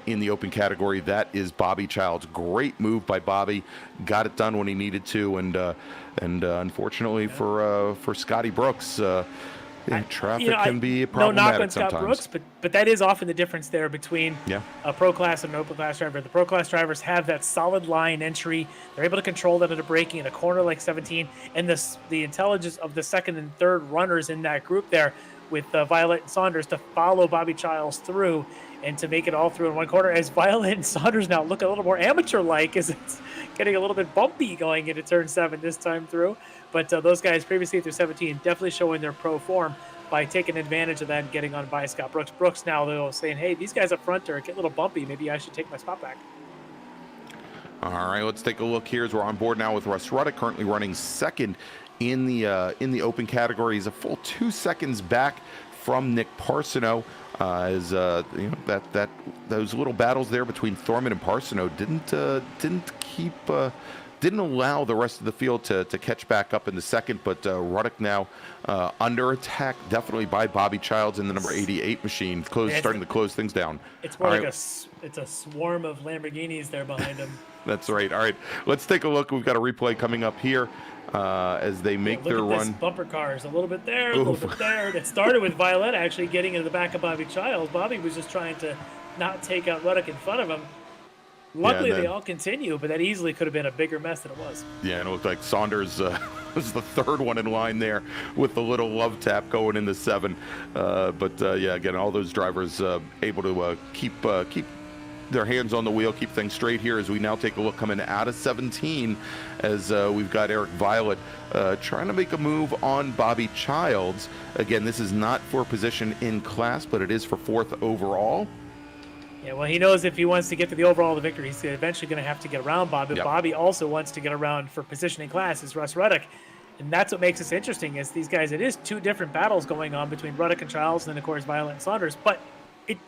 in the open category. That is Bobby Childs. Great move by Bobby. Got it done when he needed to. And unfortunately for Scotty Brooks, traffic can be problematic no knock on Scott sometimes. Brooks, but that is often the difference there between a pro class and an open class driver. The pro class drivers have that solid line entry. They're able to control that under braking in a corner like 17, and the intelligence of the second and third runners in that group there with Violet and Saunders to follow Bobby Childs through and to make it all through in one corner, as Violet and Saunders now look a little more amateur-like as it's getting a little bit bumpy going into turn 7 this time through. But those guys previously through 17 definitely showing their pro form by taking advantage of that and getting on by Scott Brooks. Brooks now, though, saying, hey, these guys up front are getting a little bumpy. Maybe I should take my spot back. All right, let's take a look here as we're on board now with Russ Ruddock, currently running second in the open category. He's a full 2 seconds back from Nick Parsono. Those little battles there between Thorman and Parsono didn't allow the rest of the field to catch back up in the second, but Ruddock now under attack, definitely by Bobby Childs in the number 88 machine, starting to close things down. It's more it's a swarm of Lamborghinis there behind him. That's right. All right, let's take a look. We've got a replay coming up here as they make their run. Bumper cars, a little bit there, a little bit there. That started with Violet actually getting into the back of Bobby Childs. Bobby was just trying to not take out Ruddock in front of him. Luckily, they all continue, but that easily could have been a bigger mess than it was. Yeah, and it looked like Saunders was the third one in line there with the little love tap going into 7. Again, all those drivers able to keep their hands on the wheel, keep things straight here as we now take a look coming out of 17 as we've got Eric Violet trying to make a move on Bobby Childs. Again, this is not for position in class, but it is for 4th overall. Yeah, well, he knows if he wants to get to the overall of the victory, he's eventually going to have to get around Bobby. But Bobby also wants to get around for positioning class as Russ Ruddock. And that's what makes this interesting is these guys, it is 2 different battles going on between Ruddock and Childs and then, of course, Violet and Saunders. But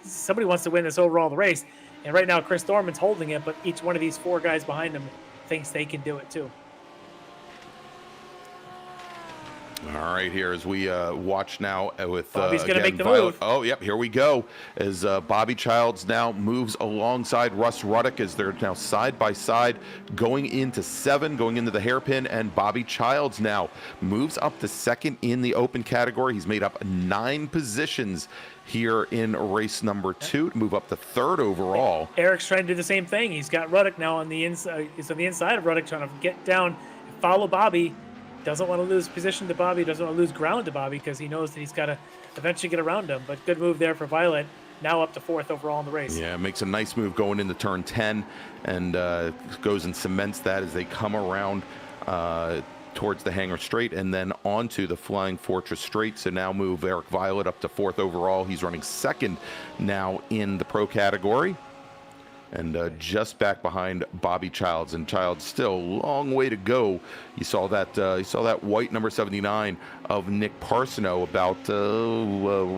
somebody wants to win this overall of the race. And right now, Chris Thorman's holding it, but each one of these 4 guys behind him thinks they can do it too. All right, here as we watch now with Bobby's going to make the Violet. move. Oh, yep, here we go. As Bobby Childs now moves alongside Russ Ruddock as they're now side by side going into 7, going into the hairpin, and Bobby Childs now moves up to second in the open category. He's made up 9 positions here in race number 2 to move up to 3rd overall. Eric's trying to do the same thing. He's got Ruddock now on the inside. He's on the inside of Ruddock trying to get down, follow Bobby. Doesn't want to lose position to Bobby, doesn't want to lose ground to Bobby because he knows that he's got to eventually get around him. But good move there for Violet, now up to 4th overall in the race. Yeah, makes a nice move going into turn 10 and goes and cements that as they come around towards the hangar straight and then onto the Flying Fortress straight. So now move Eric Violet up to 4th overall. He's running 2nd now in the pro category. and just back behind Bobby Childs. And Childs still a long way to go. You saw that white number 79 of Nick Parsono about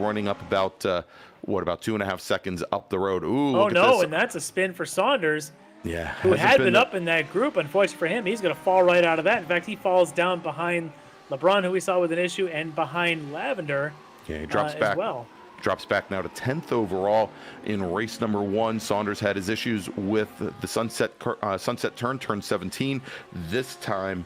running up about 2.5 seconds up the road. Ooh, oh look no, at this. and that's a spin for Saunders. Yeah, who had been up in that group. Unfortunately for him, he's going to fall right out of that. In fact, he falls down behind LeBron, who we saw with an issue, and behind Lavender. Yeah, he drops back. As well. Drops back now to 10th overall in race number 1. Saunders had his issues with the sunset turn 17. This time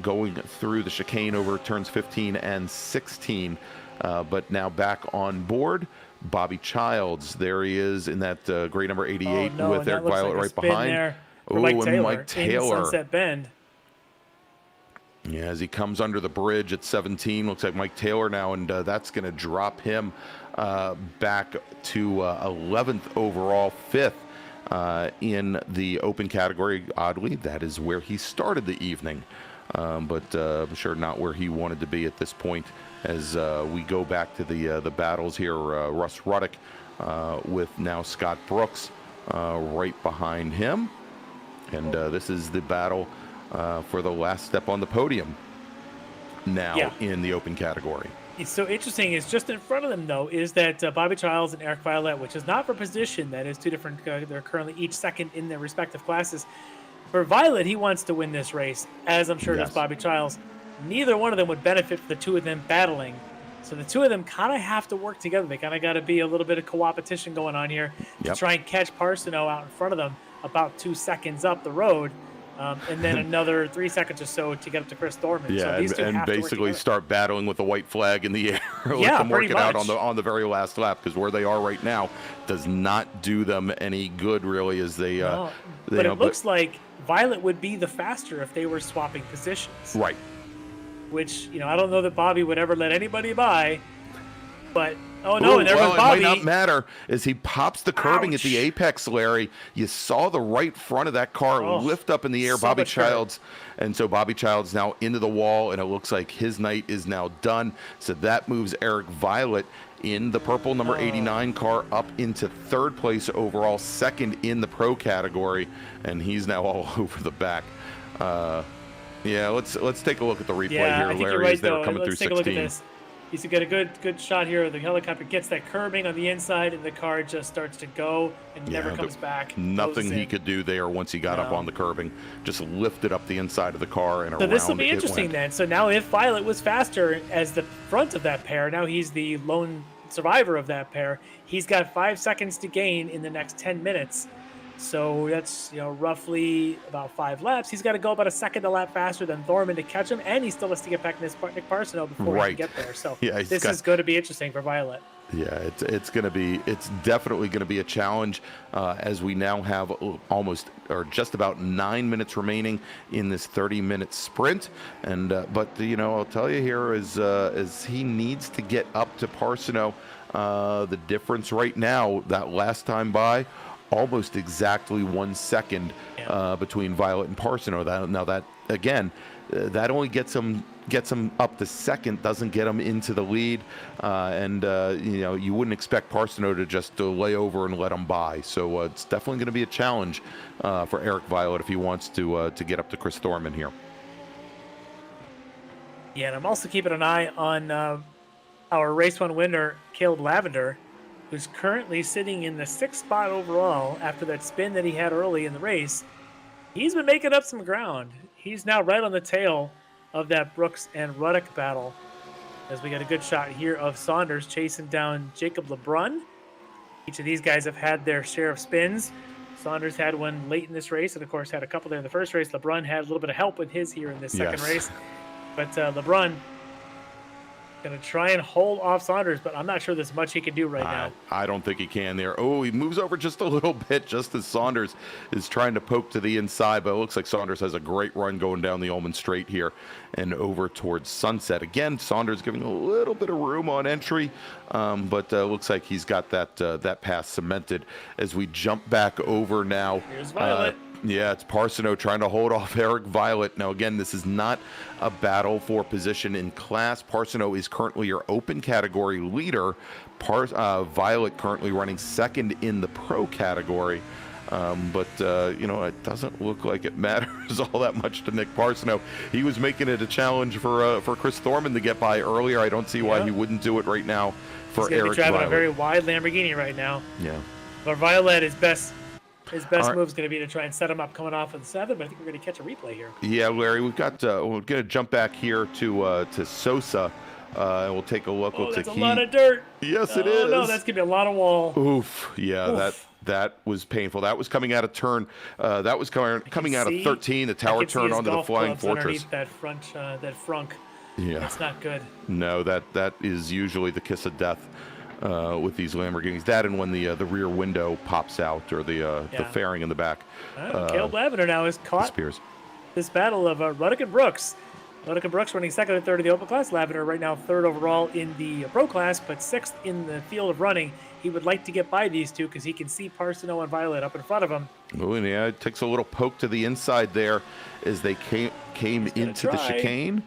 going through the chicane over turns 15 and 16. But now back on board. Bobby Childs, there he is in that gray number 88 with Eric Violet right behind. Oh, and Mike Taylor in Sunset Bend. Yeah, as he comes under the bridge at 17, looks like Mike Taylor now, and that's going to drop him back to 11th overall, 5th in the open category. Oddly, that is where he started the evening, but I'm sure not where he wanted to be at this point. As we go back to the battles here, Russ Ruddock with now Scott Brooks right behind him. And this is the battle for the last step on the podium now in the open category. It's so interesting is just in front of them, though, is that Bobby Childs and Eric Violet, which is not for position. That is two different. They're currently each second in their respective classes. For Violet, he wants to win this race, as I'm sure does Bobby Childs. Neither one of them would benefit from the two of them battling. So the two of them kind of have to work together. They kind of got to be a little bit of co-opetition going on here to try and catch Parsono out in front of them about 2 seconds up the road. And then another 3 seconds or so to get up to Chris Thorman. Yeah, so these two and have basically to start battling with the white flag in the air. Let them work it out on the very last lap, because where they are right now does not do them any good, really, as they. But it looks like Violet would be the faster if they were swapping positions. Right. Which, I don't know that Bobby would ever let anybody by, but and there was Bobby. It might not matter as he pops the curbing at the apex, Larry. You saw the right front of that car lift up in the air. Bobby Childs, and so Bobby Childs now into the wall, and it looks like his night is now done. So that moves Eric Violet in the purple number 89 car up into 3rd place overall, 2nd in the pro category, and he's now all over the back. Yeah, let's take a look at the replay here, Larry, right, as they're coming through 16. Let's take a look at this. He's got a good shot here. The helicopter gets that curbing on the inside, and the car just starts to go and never comes back. Nothing he could do there once he got up on the curbing. Just lifted up the inside of the car and around. So this will be interesting then. So now if Violet was faster as the front of that pair, now he's the lone survivor of that pair. He's got 5 seconds to gain in the next 10 minutes. So that's roughly about 5 laps. He's got to go about a second a lap faster than Thorman to catch him, and he still has to get back Nick Parsono before he can get there. So this is going to be interesting for Violet. Yeah, it's definitely going to be a challenge as we now have almost or just about 9 minutes remaining in this 30-minute sprint. And but I'll tell you here is he needs to get up to Parsono. The difference right now, that last time by, almost exactly 1 second between Violet and Parsono. That again, that only gets him up to 2nd, doesn't get him into the lead, and you wouldn't expect Parsono to just lay over and let him by. So it's definitely going to be a challenge for Eric Violet if he wants to get up to Chris Thorman here. Yeah, and I'm also keeping an eye on our race 1 winner, Caleb Lavender, who's currently sitting in the 6th spot overall after that spin that he had early in the race. He's been making up some ground. He's now right on the tail of that Brooks and Ruddock battle, as we got a good shot here of Saunders chasing down Jacob LeBrun. Each of these guys have had their share of spins. Saunders had one late in this race, and of course had a couple there in the first race. LeBrun had a little bit of help with his here in this second race. But LeBrun going to try and hold off Saunders, but I'm not sure there's much he can do right now. I don't think he can there. Oh, he moves over just a little bit just as Saunders is trying to poke to the inside, but it looks like Saunders has a great run going down the Ullman Straight here and over towards Sunset. Again, Saunders giving a little bit of room on entry, but looks like he's got that pass cemented as we jump back over now. Here's Violet. Yeah, it's Parsono trying to hold off Eric Violet. Now, again, this is not a battle for position in class. Parsono is currently your open category leader. Violet currently running 2nd in the pro category. But it doesn't look like it matters all that much to Nick Parsono. He was making it a challenge for Chris Thorman to get by earlier. I don't see why he wouldn't do it right now for Eric Violet. He's driving a very wide Lamborghini right now. Yeah. But Violet, his best move is going to be to try and set him up coming off of the 7, but I think we're going to catch a replay here. Yeah, Larry, we're going to jump back here to Sosa. And we'll take a look. Oh, that's a lot of dirt. Yes, it is. Oh, no, that's going to be a lot of wall. Oof. Yeah, Oof. That was painful. That was coming out of turn. That was coming out of 13, the tower turn onto the Flying Fortress. That frunk. Yeah. That's not good. No, that is usually the kiss of death with these Lamborghinis. That and when the rear window pops out or the fairing in the back. Caleb Lavender now is caught this battle of Ruddick and Brooks. Ruddick and Brooks running second and third in the open class. Lavender right now third overall in the pro class, but sixth in the field of running. He would like to get by these two because he can see Parsono and Violet up in front of him. Oh, and yeah, it takes a little poke to the inside there as they came into the chicane.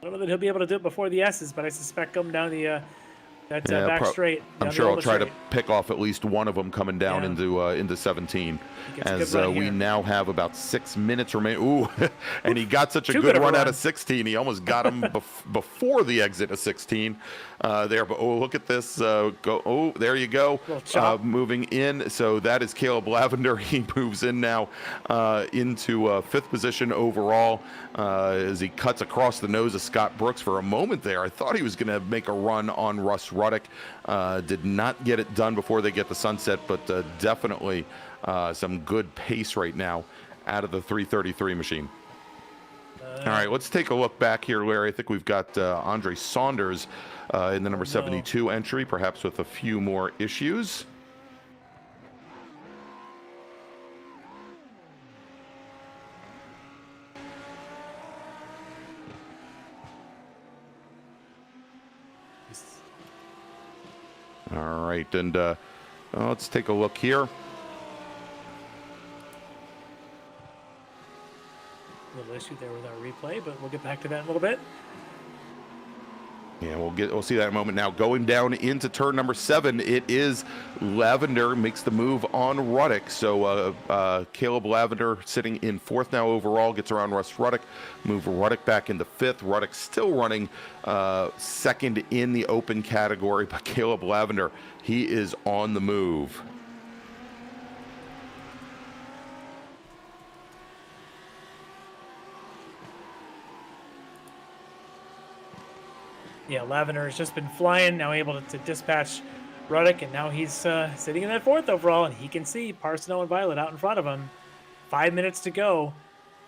I don't know that he'll be able to do it before the S's, but I suspect coming down the back straight. I'm sure I'll try to pick off at least one of them coming down into 17. As we now have about 6 minutes remaining. Ooh, and he got such a good run out of 16. He almost got him before the exit of 16 there. But look at this. There you go. Moving in. So that is Caleb Lavender. He moves in now into fifth position overall as he cuts across the nose of Scott Brooks. For a moment there, I thought he was going to make a run on Russ Ruddick. Did not get it done before they get the sunset, but definitely some good pace right now out of the 333 machine. All right, let's take a look back here, Larry. I think we've got Andre Saunders in the number 72 entry, perhaps with a few more issues. All right, and let's take a look here. A little issue there with our replay, but we'll get back to that in a little bit. Yeah, we'll see that in a moment. Now going down into turn number 7, it is Lavender makes the move on Ruddick. So Caleb Lavender sitting in 4th now overall, gets around Russ Ruddick, move Ruddick back into 5th. Ruddick still running 2nd in the open category, but Caleb Lavender, he is on the move. Yeah, Lavender has just been flying, now able to dispatch Ruddick, and now he's sitting in that 4th overall, and he can see Parsono and Violet out in front of him. 5 minutes to go.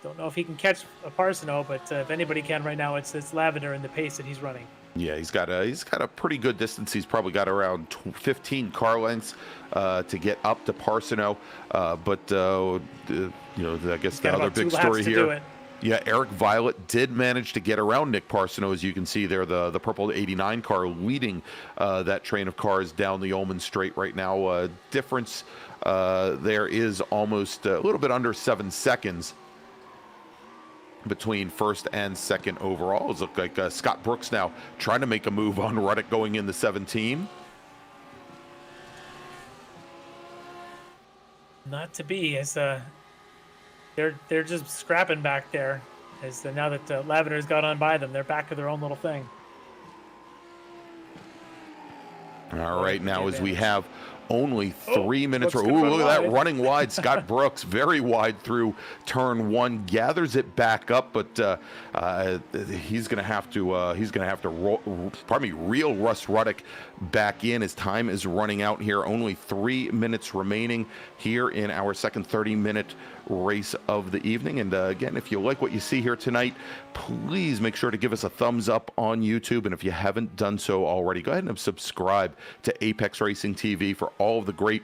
Don't know if he can catch Parsono, but if anybody can right now, it's Lavender in the pace that he's running. Yeah, he's got a pretty good distance. He's probably got around 15 car lengths to get up to Parsono. But I guess the other big story here. Yeah, Eric Violet did manage to get around Nick Parsono, as you can see there, the purple 89 car leading that train of cars down the Ullman Straight right now. Difference there is almost a little bit under 7 seconds between 1st and 2nd overall. It looks like Scott Brooks now trying to make a move on Ruddick going into 17. Not to be, as they're just scrapping back there. As now that Lavender's got on by them, they're back to their own little thing. All right, now as we have only 3 minutes. Ooh, look at that, running wide. Scott Brooks, very wide through turn 1, gathers it back up, but he's going to have to reel Russ Ruddick back in. His time is running out here. Only 3 minutes remaining here in our second 30-minute race of the evening. And again, if you like what you see here tonight, please make sure to give us a thumbs up on YouTube. And if you haven't done so already, go ahead and subscribe to Apex Racing TV for all the great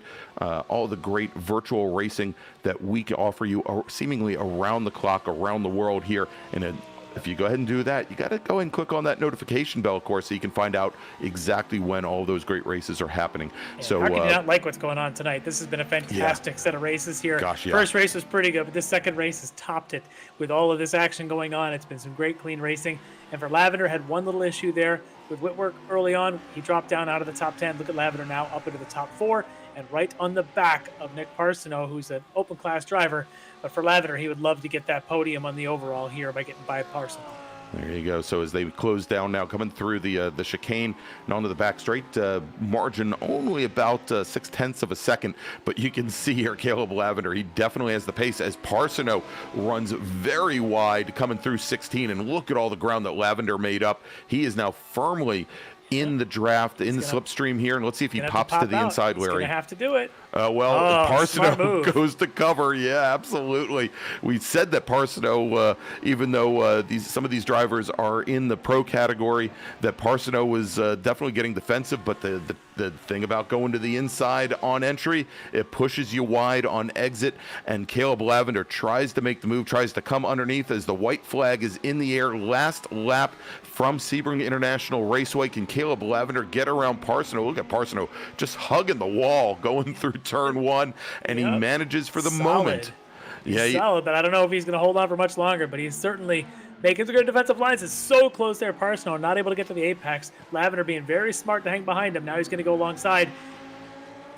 virtual racing that we can offer you seemingly around the clock, around the world here. And if you go ahead and do that, you got to go and click on that notification bell, of course, so you can find out exactly when all those great races are happening. Yeah, so how can you not like what's going on tonight? This has been a fantastic set of races here. Gosh, yeah. First race was pretty good, but this second race has topped it with all of this action going on. It's been some great, clean racing. And for Lavender, had one little issue there with Whitworth early on. He dropped down out of the top 10. Look at Lavender now up into the top 4 and right on the back of Nick Parsono, who's an open class driver. But for Lavender, he would love to get that podium on the overall here by getting by Parsono. There you go. So as they close down now, coming through the chicane and onto the back straight, margin only about 0.6 of a second. But you can see here, Caleb Lavender, he definitely has the pace as Parsono runs very wide, coming through 16. And look at all the ground that Lavender made up. He is now firmly in the draft, in the slipstream here, and let's see if he pops to the inside, Larry. He's gonna have to do it. Parsono goes to cover. Yeah, absolutely. We said that Parsono, even though some of these drivers are in the pro category, that Parsono was definitely getting defensive, but the thing about going to the inside on entry, it pushes you wide on exit, and Caleb Lavender tries to make the move, tries to come underneath as the white flag is in the air. Last lap from Sebring International Raceway. Can Caleb Lavender get around Parsono? Look at Parsono just hugging the wall going through turn 1, and he manages for the moment. He's solid, but I don't know if he's going to hold on for much longer, but he's certainly making some good defensive lines. It's so close there. Parsono not able to get to the apex. Lavender being very smart to hang behind him. Now he's going to go alongside.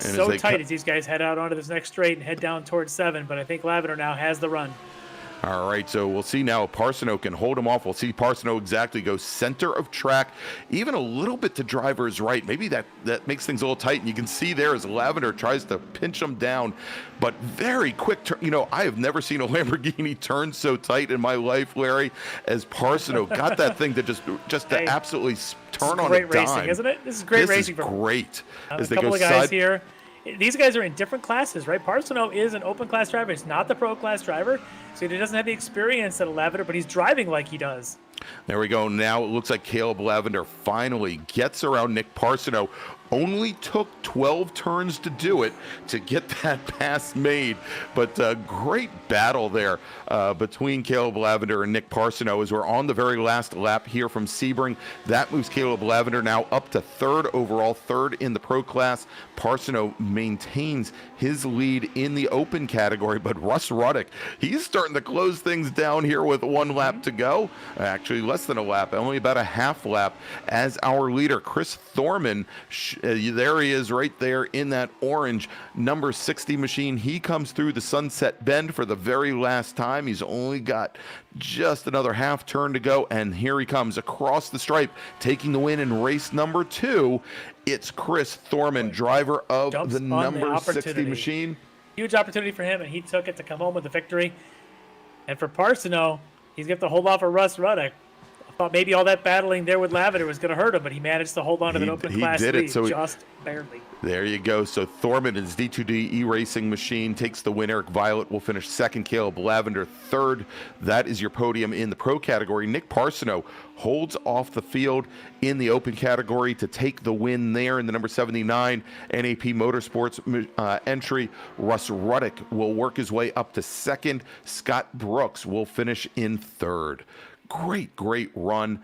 And so tight as these guys head out onto this next straight and head down towards 7, but I think Lavender now has the run. All right, so we'll see now if Parsono can hold him off. We'll see Parsono exactly go center of track, even a little bit to driver's right. Maybe that makes things a little tight, and you can see there as Lavender tries to pinch him down, but very quick turn. You know, I have never seen a Lamborghini turn so tight in my life, Larry, as Parsono got that thing to just to absolutely turn on a dime. Great racing, isn't it? This is great racing. This is great. A couple of guys here. These guys are in different classes, right? Parsono is an open class driver. He's not the pro class driver, so he doesn't have the experience that Lavender, but he's driving like he does. There we go. Now it looks like Caleb Lavender finally gets around Nick Parsono. Only took 12 turns to do it, to get that pass made. But great battle there between Caleb Lavender and Nick Parsono as we're on the very last lap here from Sebring. That moves Caleb Lavender now up to 3rd overall, 3rd in the pro class. Parsono maintains his lead in the open category, but Russ Ruddick, he's starting to close things down here with 1 lap to go. Actually, less than a lap, only about a half lap, as our leader, Chris Thorman, there he is right there in that orange number 60 machine. He comes through the sunset bend for the very last time. He's only got just another half turn to go, and here he comes across the stripe, taking the win in race number 2. It's Chris Thorman, driver of the number 60 machine. Huge opportunity for him, and he took it to come home with the victory. And for Parsono, he's going to have to hold off of Russ Ruddick. I thought maybe all that battling there with Lavender was going to hurt him, but he managed to hold on to the open class lead just barely. There you go. So Thorman, his D2D e-racing machine, takes the win. Eric Violet will finish 2nd. Caleb Lavender 3rd. That is your podium in the pro category. Nick Parsono holds off the field in the open category to take the win there in the number 79 NAP Motorsports entry. Russ Ruddick will work his way up to 2nd. Scott Brooks will finish in 3rd. Great run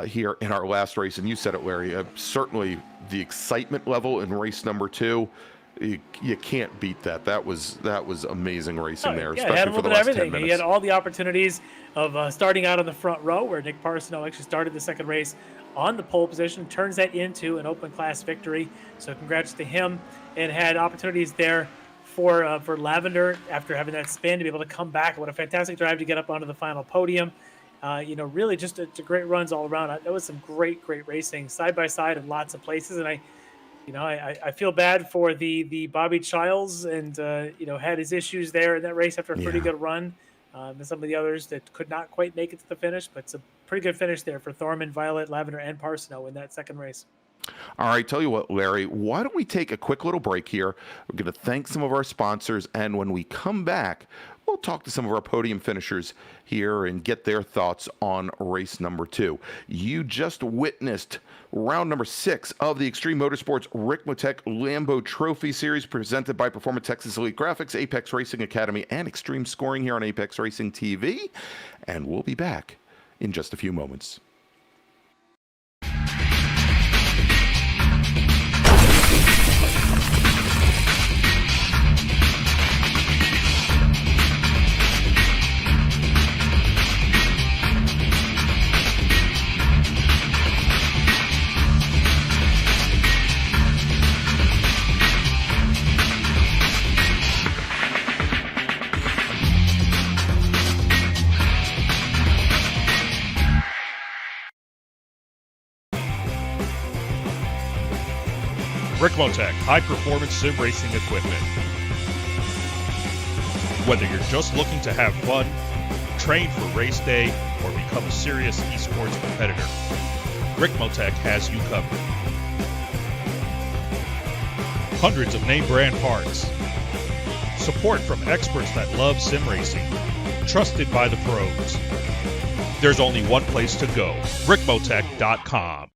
here in our last race. And you said it, Larry, certainly the excitement level in race number 2, you can't beat that. That was amazing racing there, especially had a for the last last 10 everything. minutes. He had all the opportunities of starting out on the front row, where Nick Parsono actually started the 2nd race on the pole position, turns that into an open class victory. So congrats to him, and had opportunities there for Lavender after having that spin to be able to come back. What a fantastic drive to get up onto the final podium. Really just a great runs all around. That was some great racing side by side in lots of places. And I feel bad for the Bobby Childs, and had his issues there in that race after a pretty good run. And some of the others that could not quite make it to the finish, but it's a pretty good finish there for Thorman, Violet, Lavender, and Parsono in that 2nd race. All right, tell you what, Larry, why don't we take a quick little break here? We're going to thank some of our sponsors, and when we come back, we'll talk to some of our podium finishers here and get their thoughts on race number 2. You just witnessed round number 6 of the Extreme Motorsports Ricmotech Lambo Trophy Series, presented by Performance Texas Elite Graphics, Apex Racing Academy, and Extreme Scoring here on Apex Racing TV. And we'll be back in just a few moments. Ricmotech high-performance sim racing equipment. Whether you're just looking to have fun, train for race day, or become a serious esports competitor, Ricmotech has you covered. Hundreds of name brand parts. Support from experts that love sim racing. Trusted by the pros. There's only one place to go, Ricmotech.com.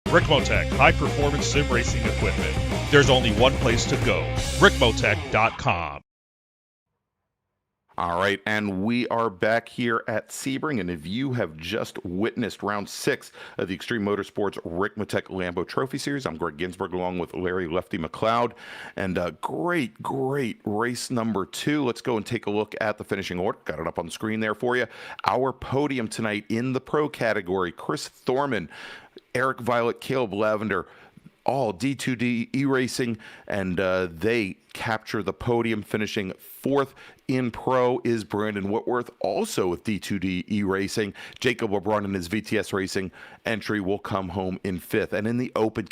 Ricmotech high-performance sim racing equipment. There's only one place to go, Ricmotech.com. All right, and we are back here at Sebring, and if you have just witnessed round 6 of the Extreme Motorsports Ricmotech Lambo Trophy Series, I'm Greg Ginsberg along with Larry Lefty McLeod, and great race number 2. Let's go and take a look at the finishing order. Got it up on the screen there for you. Our podium tonight in the pro category, Chris Thorman, Eric Violet, Caleb Lavender, all D2D E-Racing, and they capture the podium, finishing 4th. In pro is Brandon Whitworth, also with D2D E-Racing. Jacob LeBron in his VTS Racing entry will come home in 5th. And in the open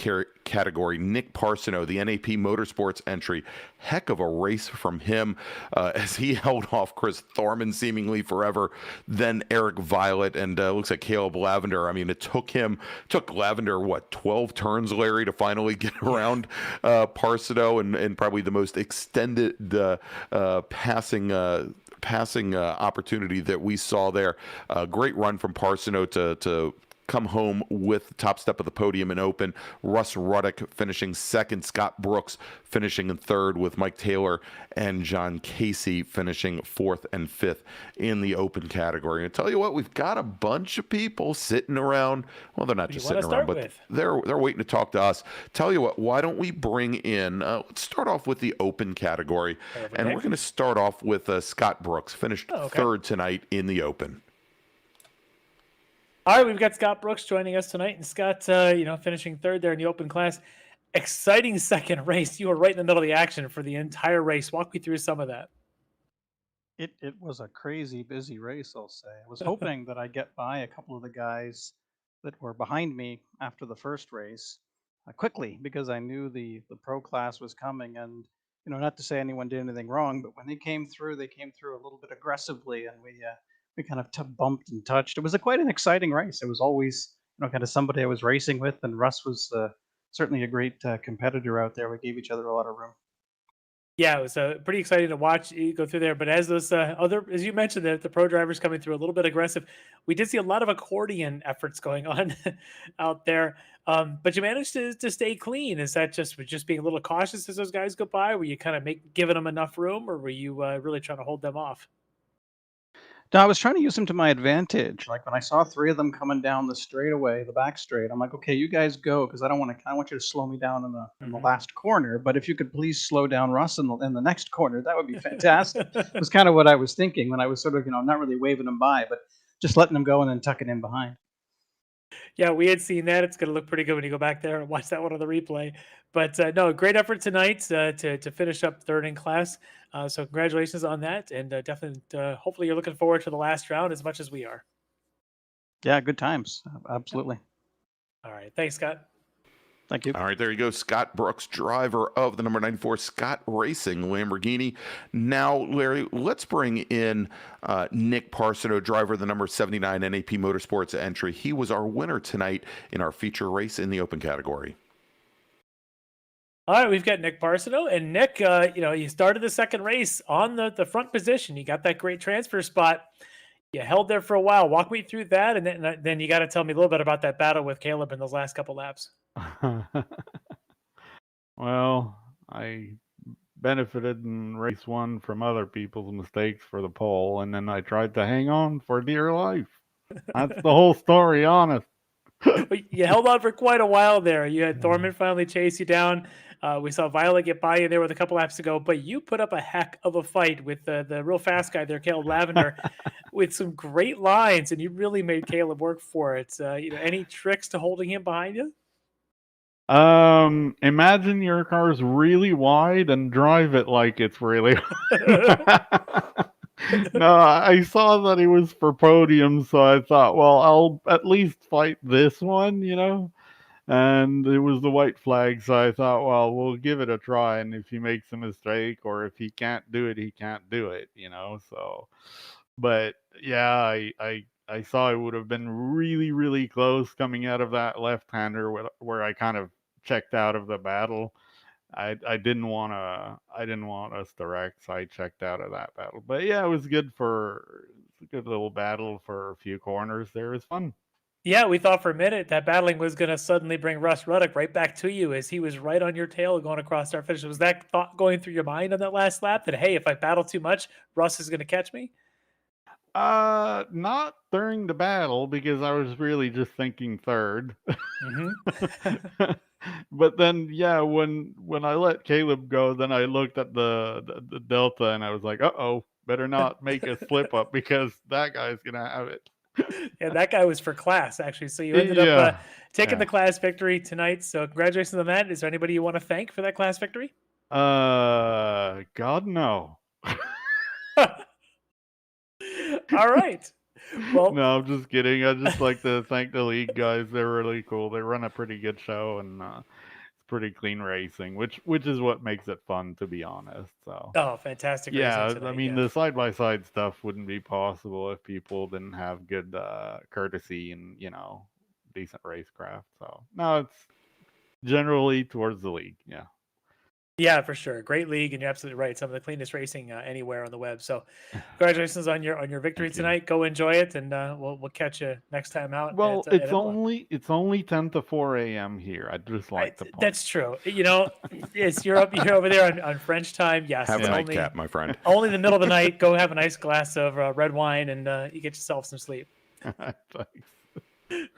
category, Nick Parsono, the NAP Motorsports entry, heck of a race from him as he held off Chris Thorman seemingly forever, then Eric Violet, and looks like Caleb Lavender. I mean, it took Lavender, 12 turns, Larry, to finally get around Parsono, and probably the most extended passing opportunity that we saw there. Great run from Parsono to come home with the top step of the podium in open. Russ Ruddick finishing 2nd. Scott Brooks finishing in 3rd, with Mike Taylor and John Casey finishing 4th and 5th in the open category. And I tell you what, we've got a bunch of people sitting around. Well, they're not just sitting around, but they're waiting to talk to us. Tell you what, why don't we bring in, let's start off with the open category. And we're going to start off with Scott Brooks, finished 3rd tonight in the open. All right, we've got Scott Brooks joining us tonight, and Scott, finishing 3rd there in the open class. Exciting second race. You were right in the middle of the action for the entire race. Walk me through some of that. It was a crazy busy race, I'll say. I was hoping that I'd get by a couple of the guys that were behind me after the first race quickly, because I knew the pro class was coming, and not to say anyone did anything wrong, but when they came through a little bit aggressively, and we kind of bumped and touched. It was quite an exciting race. It was always, kind of somebody I was racing with, and Russ was certainly a great competitor out there. We gave each other a lot of room. Yeah, it was pretty exciting to watch you go through there. But as those as you mentioned, the pro drivers coming through a little bit aggressive, we did see a lot of accordion efforts going on out there. But you managed to stay clean. Is that just being a little cautious as those guys go by? Were you kind of giving them enough room, or were you really trying to hold them off? No, I was trying to use them to my advantage. Like when I saw 3 of them coming down the straightaway, the back straight, I'm like, okay, you guys go, because I want you to slow me down in the last corner. But if you could please slow down Russ in the next corner, that would be fantastic. It was kind of what I was thinking when I was sort of, not really waving them by, but just letting them go and then tucking in behind. Yeah, we had seen that. It's going to look pretty good when you go back there and watch that one on the replay. But no, great effort tonight to finish up 3rd in class. So congratulations on that. And definitely, hopefully you're looking forward to the last round as much as we are. Yeah, good times. Absolutely. All right. Thanks, Scott. Thank you. All right, there you go. Scott Brooks, driver of the number 94 Scott Racing Lamborghini. Now, Larry, let's bring in Nick Parsono, driver of the number 79 NAP Motorsports entry. He was our winner tonight in our feature race in the open category. All right, we've got Nick Parsono, and Nick, you started the second race on the front position. You got that great transfer spot. You held there for a while. Walk me through that, and then you got to tell me a little bit about that battle with Caleb in those last couple laps. Well, I benefited in race 1 from other people's mistakes for the pole, and then I tried to hang on for dear life. That's the whole story, honest. You held on for quite a while there. You had Thorman finally chase you down. We saw Violet get by you there with a couple laps to go, but you put up a heck of a fight with the real fast guy there, Caleb Lavender, with some great lines, and you really made Caleb work for it. Any tricks to holding him behind you? Imagine your car's really wide and drive it like it's really No, I saw that he was for podium, so I thought, well, I'll at least fight this one, and it was the white flag, so I thought, well, we'll give it a try, and if he makes a mistake or if he can't do it, he can't do it, so. But yeah, I saw it would have been really, really close coming out of that left-hander where I kind of checked out of the battle. I didn't want us to wreck, so I checked out of that battle. But yeah, it was a good little battle for a few corners there. It was fun. Yeah, we thought for a minute that battling was going to suddenly bring Russ Ruddock right back to you as he was right on your tail going across our finish. Was that thought going through your mind on that last lap that, hey, if I battle too much, Russ is going to catch me? Not during the battle because I was really just thinking third. But then, yeah, when I let Caleb go, then I looked at the delta and I was like, uh-oh, better not make a slip up because that guy's gonna have it. Yeah, that guy was for class, actually. So you ended up taking the class victory tonight. So congratulations on that. Is there anybody you want to thank for that class victory? God, no. All right. Well, no, I'm just kidding. I just like to thank the league guys. They're really cool. They run a pretty good show, and it's pretty clean racing, which is what makes it fun, to be honest. So. Oh, fantastic! Yeah, racing tonight, I mean the side by side stuff wouldn't be possible if people didn't have good courtesy and decent racecraft. So no, it's generally towards the league. Yeah. Yeah, for sure. Great league, and you're absolutely right. Some of the cleanest racing anywhere on the web. So, congratulations on your victory tonight. Go enjoy it, and we'll catch you next time out. Well, it's only 10 to 4 a.m. here. I'd just like to point. That's true. Yes, you're over there on French time. Yes, have a nightcap, my friend. Only in the middle of the night. Go have a nice glass of red wine, and you get yourself some sleep. Thanks.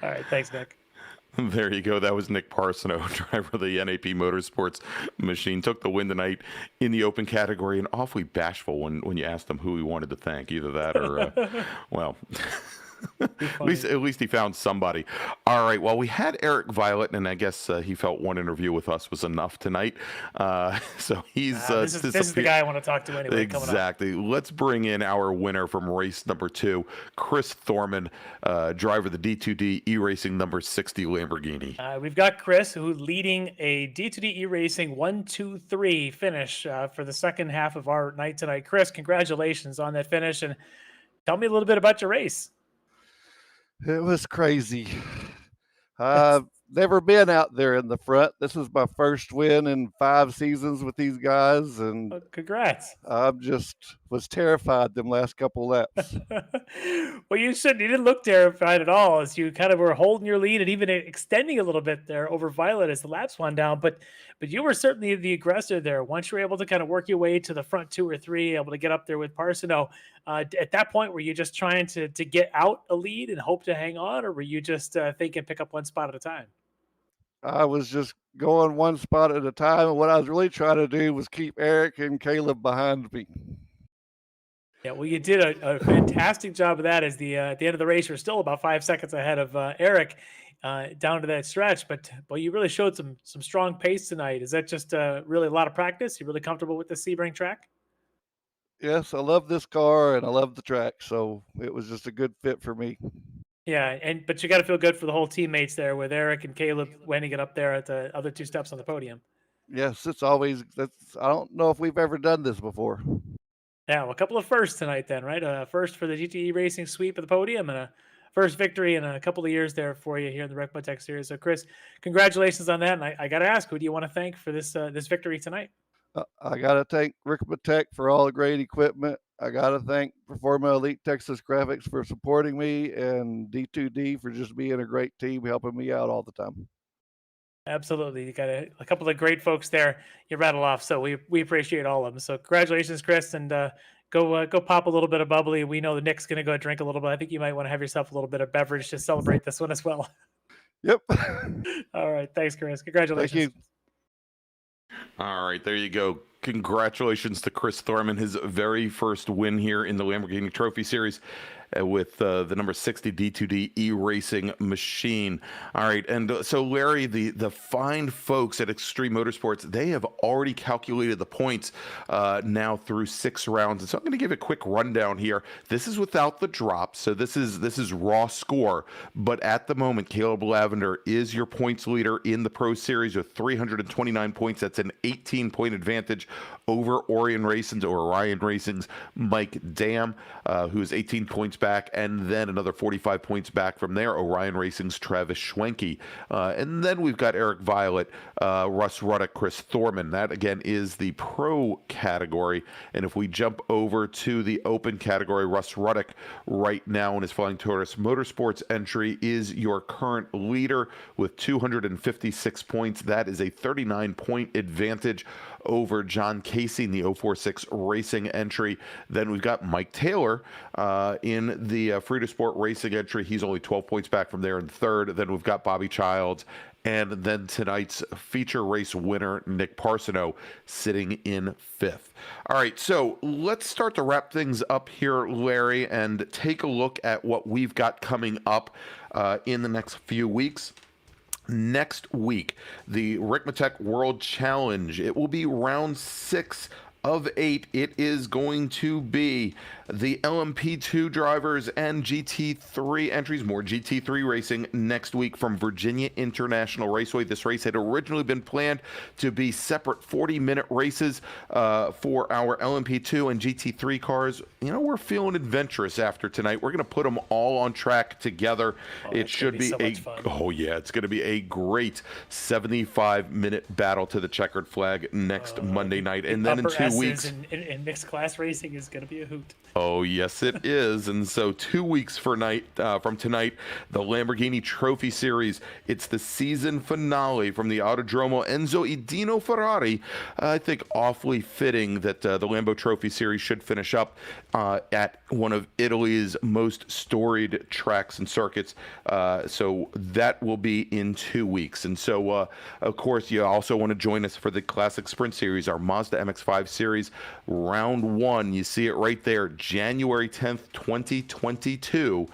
All right, thanks, Nick. There you go. That was Nick Parsono, driver of the NAP Motorsports machine. Took the win tonight in the open category, and awfully bashful when you asked him who he wanted to thank. Either that or, well, at least he found somebody. All right. Well, we had Eric Violet, and I guess he felt one interview with us was enough tonight. So he's this is the guy I want to talk to anyway. Exactly. Let's bring in our winner from race number 2, Chris Thorman, driver of the D2D iRacing number 60 Lamborghini. We've got Chris, who leading a D2D iRacing 1-2-3 finish for the second half of our night tonight. Chris, congratulations on that finish, and tell me a little bit about your race. It was crazy. I've never been out there in the front. This is my first win in 5 seasons with these guys, and congrats. I just was terrified them last couple laps. Well, you shouldn't. You didn't look terrified at all as you kind of were holding your lead and even extending a little bit there over Violet as the laps wound down. But you were certainly the aggressor there. Once you were able to kind of work your way to the front 2 or 3, able to get up there with Parsono, at that point, were you just trying to get out a lead and hope to hang on, or were you just thinking pick up one spot at a time? I was just going one spot at a time, and what I was really trying to do was keep Eric and Caleb behind me. Yeah, well, you did a fantastic job of that. As at the end of the race, you're still about 5 seconds ahead of Eric down to that stretch. But you really showed some strong pace tonight. Is that just really a lot of practice? You really comfortable with the Sebring track? Yes, I love this car and I love the track, so it was just a good fit for me. Yeah, but you got to feel good for the whole teammates there with Eric and Caleb winning it up there at the other 2 steps on the podium. Yes, I don't know if we've ever done this before. Yeah, well, a couple of firsts tonight then, right? First for the GTE Racing sweep of the podium and first victory in a couple of years there for you here in the Ricmotech series. So, Chris, congratulations on that. And I got to ask, who do you want to thank for this victory tonight? I got to thank Ricmotech for all the great equipment. I got to thank Performa Elite Texas Graphics for supporting me, and D2D for just being a great team, helping me out all the time. Absolutely. You got a couple of great folks there you rattle off. So we appreciate all of them. So congratulations, Chris, and go pop a little bit of bubbly. We know the Nick's going to go drink a little bit. I think you might want to have yourself a little bit of beverage to celebrate this one as well. Yep. All right. Thanks, Chris. Congratulations. Thank you. All right, there you go. Congratulations to Chris Thorman, his very first win here in the Lamborghini Trophy Series with the number 60 D2D e-racing machine. All right, and so Larry, the fine folks at Extreme Motorsports, they have already calculated the points now through 6 rounds, and so I'm going to give a quick rundown here. This is without the drop, so this is raw score, but at the moment, Caleb Lavender is your points leader in the Pro Series with 329 points. That's an 18-point advantage over Orion Racing's Mike Dam, who's 18 points back, and then another 45 points back from there, Orion Racing's Travis Schwenke. And then we've got Eric Violet, Russ Ruddock, Chris Thorman. That, again, is the pro category. And if we jump over to the open category, Russ Ruddock right now in his Flying Tortoise Motorsports entry is your current leader with 256 points. That is a 39-point advantage over John Casey in the 046 Racing entry. Then we've got Mike Taylor in the Free to Sport Racing entry. He's only 12 points back from there in third. Then we've got Bobby Childs, and then tonight's feature race winner, Nick Parsono, sitting in fifth. All right, so let's start to wrap things up here, Larry, and take a look at what we've got coming up in the next few weeks. Next week, the Ricmotech World Challenge. It will be round 6 of 8. It is going to be the LMP2 drivers and GT3 entries, more GT3 racing next week from Virginia International Raceway. This race had originally been planned to be separate 40-minute races for our LMP2 and GT3 cars. You know, we're feeling adventurous after tonight. We're going to put them all on track together. It should be it's going to be a great 75-minute battle to the checkered flag next Monday night. And then in 2 weeks. In mixed class racing is going to be a hoot. Oh, yes, it is. And so 2 weeks from tonight, the Lamborghini Trophy Series. It's the season finale from the Autodromo Enzo Edino Ferrari. I think awfully fitting that the Lambo Trophy Series should finish up at one of Italy's most storied tracks and circuits. So that will be in 2 weeks. And so, of course, you also want to join us for the Classic Sprint Series, our Mazda MX-5 Series, round 1. You see it right there, January 10th, 2022.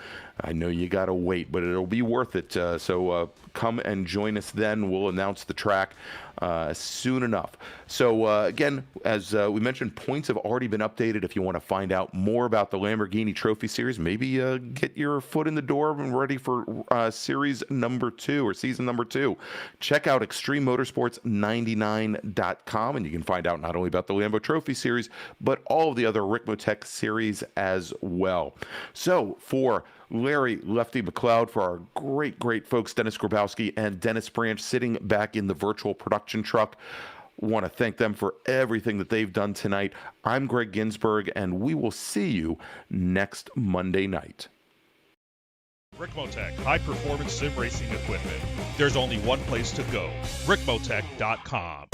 I know you got to wait, but it'll be worth it. So come and join us then. We'll announce the track soon enough. So again, as we mentioned, points have already been updated. If you want to find out more about the Lamborghini Trophy Series, maybe get your foot in the door and ready for series number 2 or season number 2. Check out ExtremeMotorsports99.com, and you can find out not only about the Lambo Trophy Series, but all of the other Ricmotech series as well. So for Larry Lefty McLeod, for our great folks, Dennis Grabowski and Dennis Branch, sitting back in the virtual production truck. Want to thank them for everything that they've done tonight. I'm Greg Ginsburg, and we will see you next Monday night. Ricmotech, high-performance sim racing equipment. There's only one place to go, ricmotech.com.